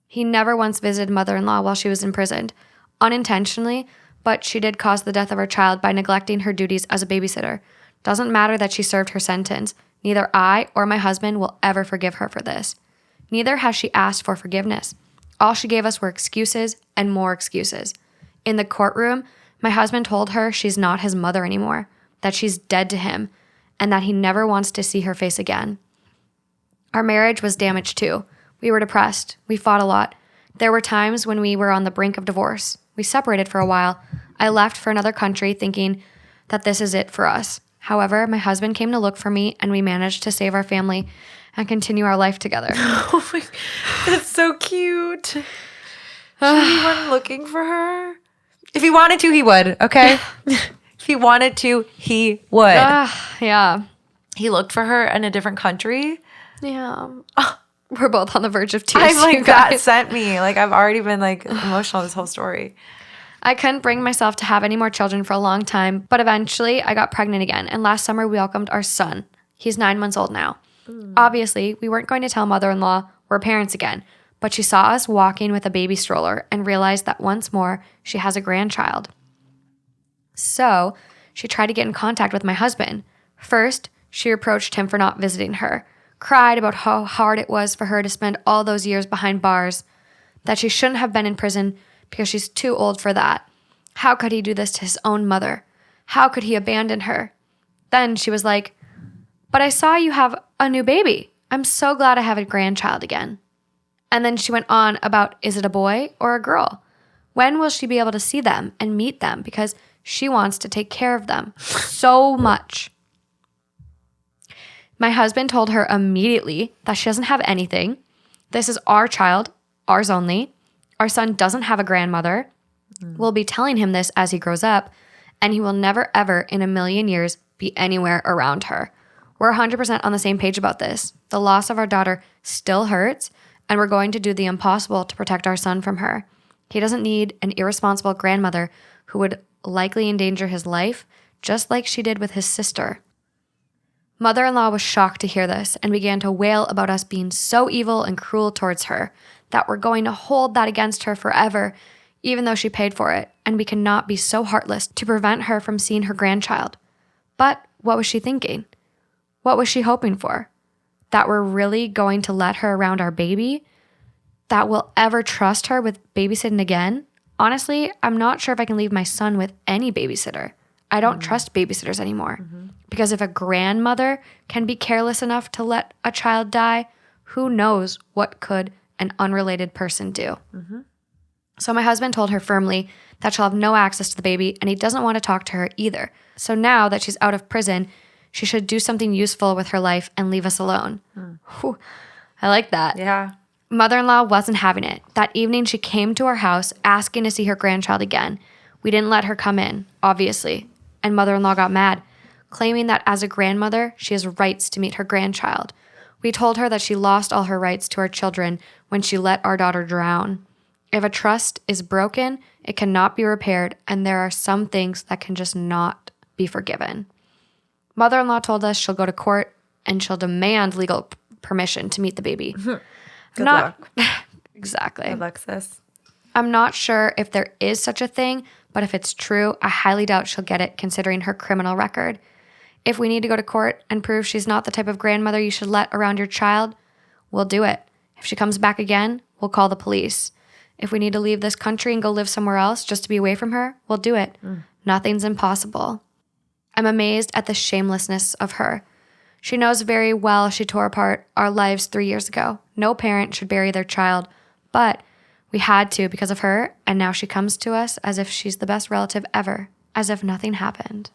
He never once visited mother-in-law while she was imprisoned, unintentionally, but she did cause the death of her child by neglecting her duties as a babysitter. Doesn't matter that she served her sentence. Neither I or my husband will ever forgive her for this. Neither has she asked for forgiveness. All she gave us were excuses and more excuses. In the courtroom, my husband told her she's not his mother anymore, that she's dead to him, and that he never wants to see her face again. Our marriage was damaged too. We were depressed. We fought a lot. There were times when we were on the brink of divorce. We separated for a while. I left for another country thinking that this is it for us. However, my husband came to look for me and we managed to save our family and continue our life together. Oh my, that's so cute. Should anyone looking for her? If he wanted to, he would, okay? If he wanted to, he would. Yeah. He looked for her in a different country. Yeah. We're both on the verge of tears. I'm like, you guys. that sent me. Like, I've already been like emotional this whole story. I couldn't bring myself to have any more children for a long time, but eventually I got pregnant again. And last summer we welcomed our son. He's 9 months old now. Obviously, we weren't going to tell mother-in-law we're parents again, but she saw us walking with a baby stroller and realized that once more she has a grandchild. So she tried to get in contact with my husband. First, she reproached him for not visiting her, cried about how hard it was for her to spend all those years behind bars, that she shouldn't have been in prison because she's too old for that. How could he do this to his own mother? How could he abandon her? Then she was like, but I saw you have a new baby. I'm so glad I have a grandchild again. And then she went on about, is it a boy or a girl? When will she be able to see them and meet them? Because she wants to take care of them so much. My husband told her immediately that she doesn't have anything. This is our child, ours only. Our son doesn't have a grandmother. We'll be telling him this as he grows up, and he will never, ever in a million years be anywhere around her. We're 100% on the same page about this. The loss of our daughter still hurts, and we're going to do the impossible to protect our son from her. He doesn't need an irresponsible grandmother who would likely endanger his life, just like she did with his sister. Mother-in-law was shocked to hear this and began to wail about us being so evil and cruel towards her, that we're going to hold that against her forever, even though she paid for it, and we cannot be so heartless to prevent her from seeing her grandchild. But what was she thinking? What was she hoping for? That we're really going to let her around our baby? That we'll ever trust her with babysitting again? Honestly, I'm not sure if I can leave my son with any babysitter. I don't trust babysitters anymore. Because if a grandmother can be careless enough to let a child die, who knows what could an unrelated person do? So my husband told her firmly that she'll have no access to the baby, and he doesn't want to talk to her either. So now that she's out of prison, she should do something useful with her life and leave us alone. Whew, I like that. Yeah. Mother-in-law wasn't having it. That evening, she came to our house asking to see her grandchild again. We didn't let her come in, obviously, and mother-in-law got mad, claiming that as a grandmother, she has rights to meet her grandchild. We told her that she lost all her rights to our children when she let our daughter drown. If a trust is broken, it cannot be repaired, and there are some things that can just not be forgiven. Mother-in-law told us she'll go to court and she'll demand legal permission to meet the baby. Good luck. Exactly. Good luck, sis. I'm not sure if there is such a thing, but if it's true, I highly doubt she'll get it considering her criminal record. If we need to go to court and prove she's not the type of grandmother you should let around your child, we'll do it. If she comes back again, we'll call the police. If we need to leave this country and go live somewhere else just to be away from her, we'll do it. Nothing's impossible. I'm amazed at the shamelessness of her. She knows very well she tore apart our lives 3 years ago. No parent should bury their child, but we had to because of her, and now she comes to us as if she's the best relative ever, as if nothing happened.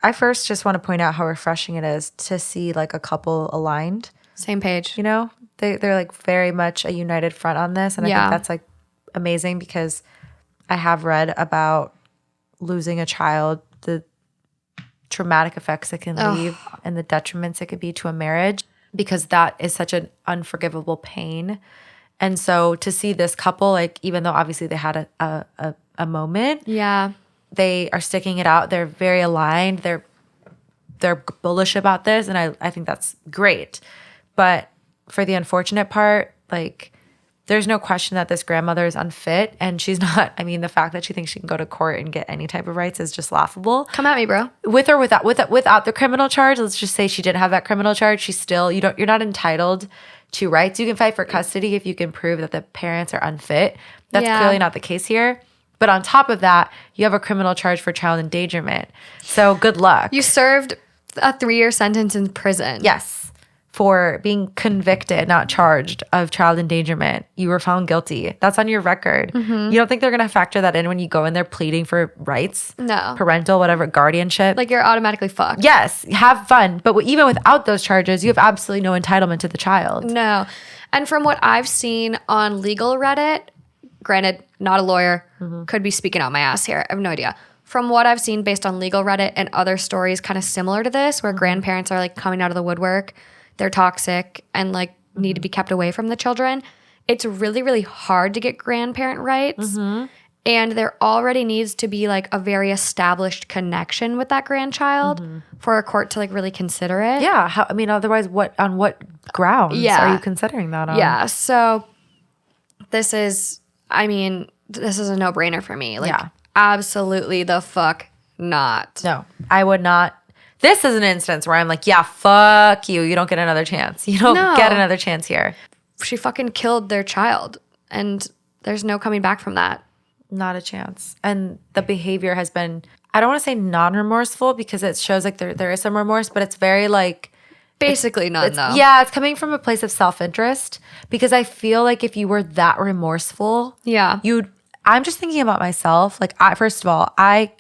I first just want to point out how refreshing it is to see like a couple aligned. Same page. You know, they're like very much a united front on this. And I think that's like amazing because I have read about losing a child, the traumatic effects it can leave and the detriments it could be to a marriage, because that is such an unforgivable pain. And so to see this couple, like even though obviously they had a moment, they are sticking it out. They're very aligned. They're bullish about this, and I think that's great. But for the unfortunate part, like there's no question that this grandmother is unfit, and she's not. I mean, the fact that she thinks she can go to court and get any type of rights is just laughable. Come at me, bro. With or without the criminal charge, let's just say she didn't have that criminal charge. She's still you're not entitled to rights. You can fight for custody if you can prove that the parents are unfit. That's clearly not the case here. But on top of that, you have a criminal charge for child endangerment. So good luck. You served a 3-year sentence in prison. Yes. for being convicted, not charged, of child endangerment. You were found guilty. That's on your record. You don't think they're going to factor that in when you go in there pleading for rights? No. Parental, whatever, guardianship? Like you're automatically fucked. Yes, have fun. But even without those charges, you have absolutely no entitlement to the child. No. And from what I've seen on legal Reddit, granted, not a lawyer, could be speaking out my ass here. I have no idea. From what I've seen based on legal Reddit and other stories kind of similar to this, where grandparents are like coming out of the woodwork, they're toxic and like need to be kept away from the children. It's really, really hard to get grandparent rights. And there already needs to be like a very established connection with that grandchild for a court to like really consider it. Yeah. Otherwise, on what grounds are you considering that on? Yeah. So this is a no-brainer for me. Like absolutely the fuck not. No, I would not. This is an instance where I'm like, yeah, fuck you. You don't get another chance. You don't get another chance here. She fucking killed their child and there's no coming back from that. Not a chance. And the behavior has been, I don't want to say non-remorseful because it shows like there is some remorse, but it's very like. Basically none though. Yeah, it's coming from a place of self-interest because I feel like if you were that remorseful, I'm just thinking about myself. Like first of all, I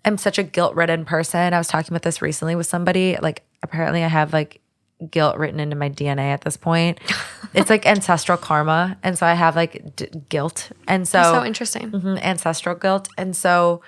am such a guilt-ridden person. I was talking about this recently with somebody. Like apparently I have like guilt written into my DNA at this point. It's like ancestral karma. And so I have like guilt. And so. That's so interesting. Ancestral guilt. And so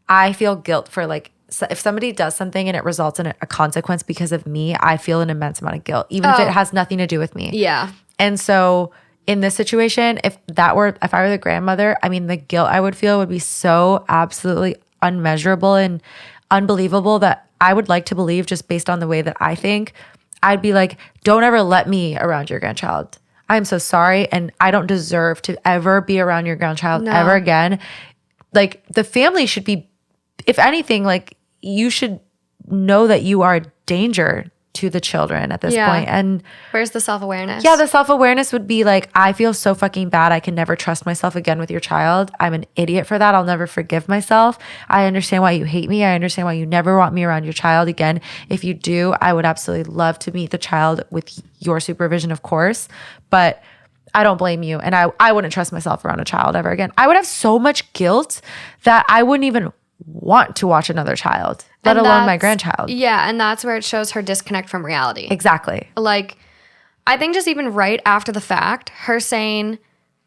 I feel guilt for like, if somebody does something and it results in a consequence because of me, I feel an immense amount of guilt, even if it has nothing to do with me. Yeah. And so in this situation, if I were the grandmother, the guilt I would feel would be so absolutely unmeasurable and unbelievable that I would like to believe, just based on the way that I think, I'd be like, don't ever let me around your grandchild. I'm so sorry. And I don't deserve to ever be around your grandchild ever again. Like the family should be, if anything, like you should know that you are a danger to the children at this point. And where's the self-awareness? Yeah, the self-awareness would be like, I feel so fucking bad. I can never trust myself again with your child. I'm an idiot for that. I'll never forgive myself. I understand why you hate me. I understand why you never want me around your child again. If you do, I would absolutely love to meet the child with your supervision, of course. But I don't blame you. And I wouldn't trust myself around a child ever again. I would have so much guilt that I wouldn't even want to watch another child, let alone my grandchild. Yeah, and that's where it shows her disconnect from reality. Exactly. Like, I think just even right after the fact, her saying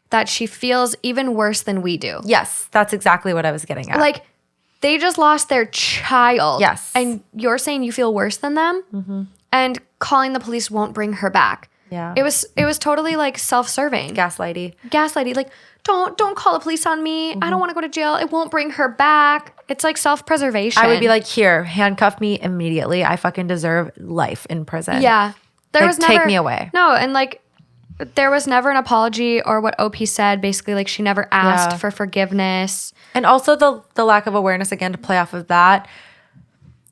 that she feels even worse than we do. Yes, that's exactly what I was getting at. Like, they just lost their child. Yes. And you're saying you feel worse than them? And calling the police won't bring her back. Yeah. It was totally like self-serving. Gaslighty. Like, don't call the police on me. I don't want to go to jail. It won't bring her back. It's like self-preservation. I would be like, here, handcuff me immediately. I fucking deserve life in prison. Yeah. There was never, take me away. No, and like there was never an apology or what OP said. Basically, like she never asked for forgiveness. And also the lack of awareness, again, to play off of that.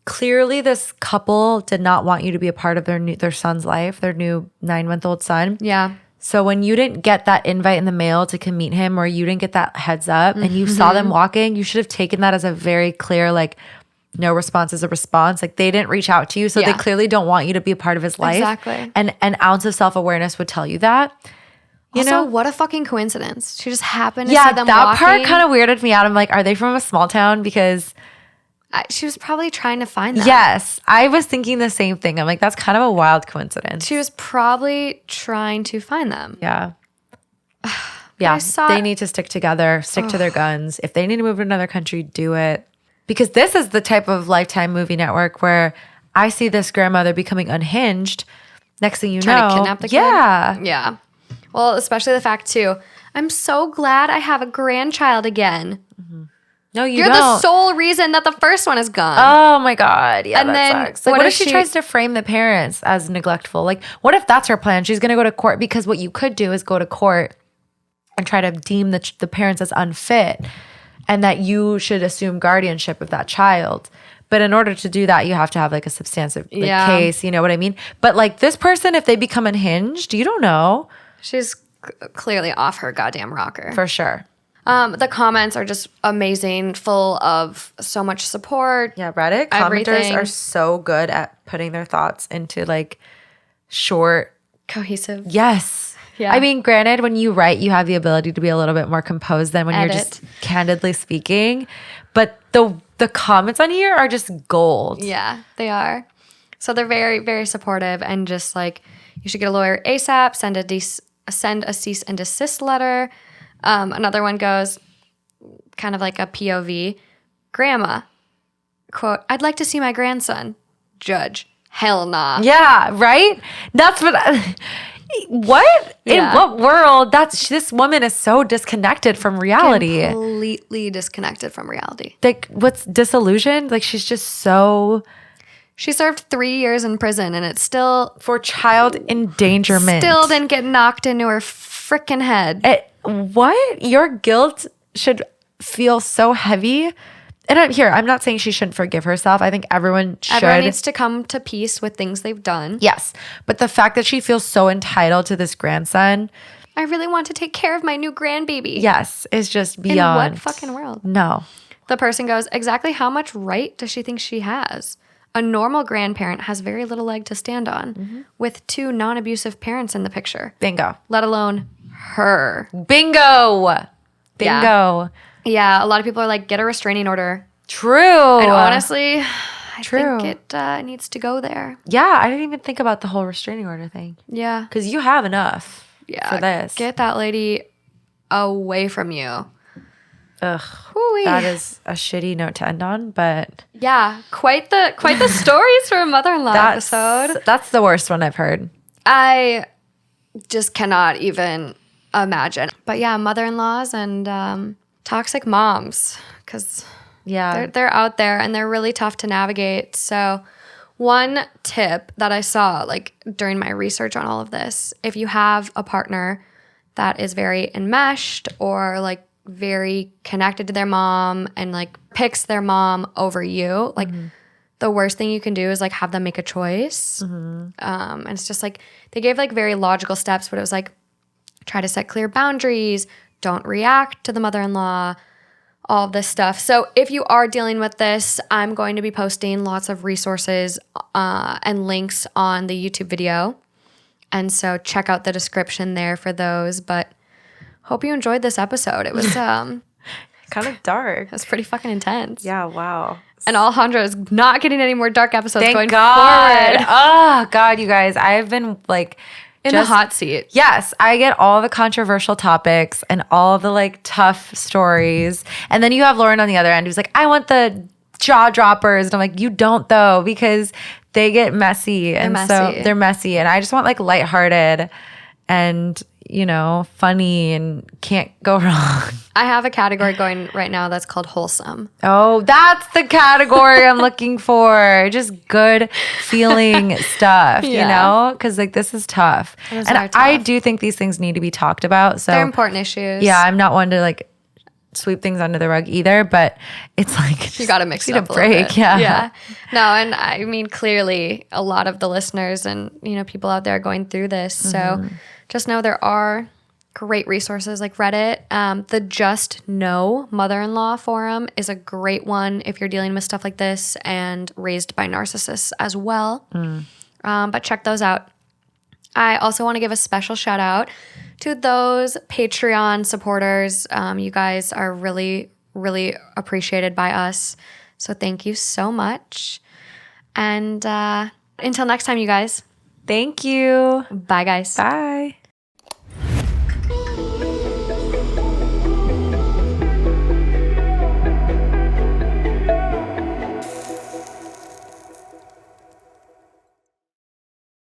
Clearly, this couple did not want you to be a part of their son's life, their new 9-month-old son. Yeah. So when you didn't get that invite in the mail to come meet him, or you didn't get that heads up and you saw them walking, you should have taken that as a very clear, like, no response is a response. Like, they didn't reach out to you, so they clearly don't want you to be a part of his life. Exactly. And an ounce of self-awareness would tell you that. You know? What a fucking coincidence. She just happened to see them that walking. part kind of weirded me out. I'm like, are they from a small town? Because she was probably trying to find them. yes, I was thinking the same thing. I'm like, that's kind of a wild coincidence. She was probably trying to find them. Yeah. Yeah, they need to stick together, stick to their guns. If they need to move to another country, do it. Because this is the type of Lifetime movie network where I see this grandmother becoming unhinged. Next thing you know, trying to kidnap the kid. Yeah. Well, especially the fact too, I'm so glad I have a grandchild again. No, You're don't. the sole reason that the first one is gone. Oh my God. Yeah, and that then sucks. Like, what if she tries to frame the parents as neglectful? Like, what if that's her plan? She's going to go to court, because what you could do is go to court and try to deem the parents as unfit and that you should assume guardianship of that child. But in order to do that, you have to have like a substantive case. You know what I mean? But like this person, if they become unhinged, you don't know. She's clearly off her goddamn rocker. For sure. The comments are just amazing, full of so much support. Yeah, Reddit commenters are so good at putting their thoughts into like short. Cohesive. Yes. Yeah. I mean, granted, when you write, you have the ability to be a little bit more composed than when you're just candidly speaking. But the comments on here are just gold. Yeah, they are. So they're very, very supportive and just like, you should get a lawyer ASAP, send a cease and desist letter. Another one goes kind of like a POV. Grandma, quote, I'd like to see my grandson. Judge, hell nah. Yeah, right? That's what what? Yeah. In what world? This woman is so disconnected from reality. Completely disconnected from reality. Like, what's disillusioned? Like, she's just so... She served 3 years in prison and it's still... For child endangerment. Still didn't get knocked into her freaking head. What? Your guilt should feel so heavy. And I'm not saying she shouldn't forgive herself. I think everyone should. Everyone needs to come to peace with things they've done. Yes. But the fact that she feels so entitled to this grandson... I really want to take care of my new grandbaby. Yes. Is just beyond... In what fucking world? No. The person goes, exactly how much right does she think she has? A normal grandparent has very little leg to stand on with 2 non-abusive parents in the picture. Bingo. Let alone her. Bingo. Yeah, a lot of people are like, get a restraining order. True. And honestly, I think it needs to go there. Yeah, I didn't even think about the whole restraining order thing. Yeah. Because you have enough for this. Get that lady away from you. Ugh. Hoo-wee. That is a shitty note to end on, but... Yeah, quite the stories for a mother-in-law episode. That's the worst one I've heard. I just cannot even imagine. But yeah, mother-in-laws and toxic moms, because they're out there and they're really tough to navigate. So one tip that I saw like during my research on all of this, if you have a partner that is very enmeshed or like very connected to their mom and like picks their mom over you, like the worst thing you can do is like have them make a choice. And it's just like they gave like very logical steps, but it was like try to set clear boundaries, don't react to the mother-in-law, all of this stuff. So if you are dealing with this, I'm going to be posting lots of resources and links on the YouTube video. And so check out the description there for those. But hope you enjoyed this episode. It was kind of dark. It was pretty fucking intense. Yeah, wow. And Alejandra is not getting any more dark episodes going God. forward. Oh, God, you guys. I've been like... In the hot seat. Yes, I get all the controversial topics and all the like tough stories. And then you have Lauren on the other end who's like, I want the jaw droppers. And I'm like, you don't though, because they get messy. So they're messy. And I just want like lighthearted and, you know, funny and can't go wrong. I have a category going right now that's called wholesome. Oh, that's the category I'm looking for. Just good feeling stuff, you know? Because like this is tough. And I do think these things need to be talked about. So they're important issues. Yeah, I'm not one to like sweep things under the rug either, but it's like you got to mix it up a break. Little bit. Yeah. No, and I mean clearly a lot of the listeners and you know people out there are going through this. So just know there are great resources like Reddit. The Just Know Mother-in-Law forum is a great one if you're dealing with stuff like this and raised by narcissists as well. But check those out. I also want to give a special shout out to those Patreon supporters. You guys are really, really appreciated by us. So thank you so much. And until next time, you guys. Thank you. Bye, guys. Bye.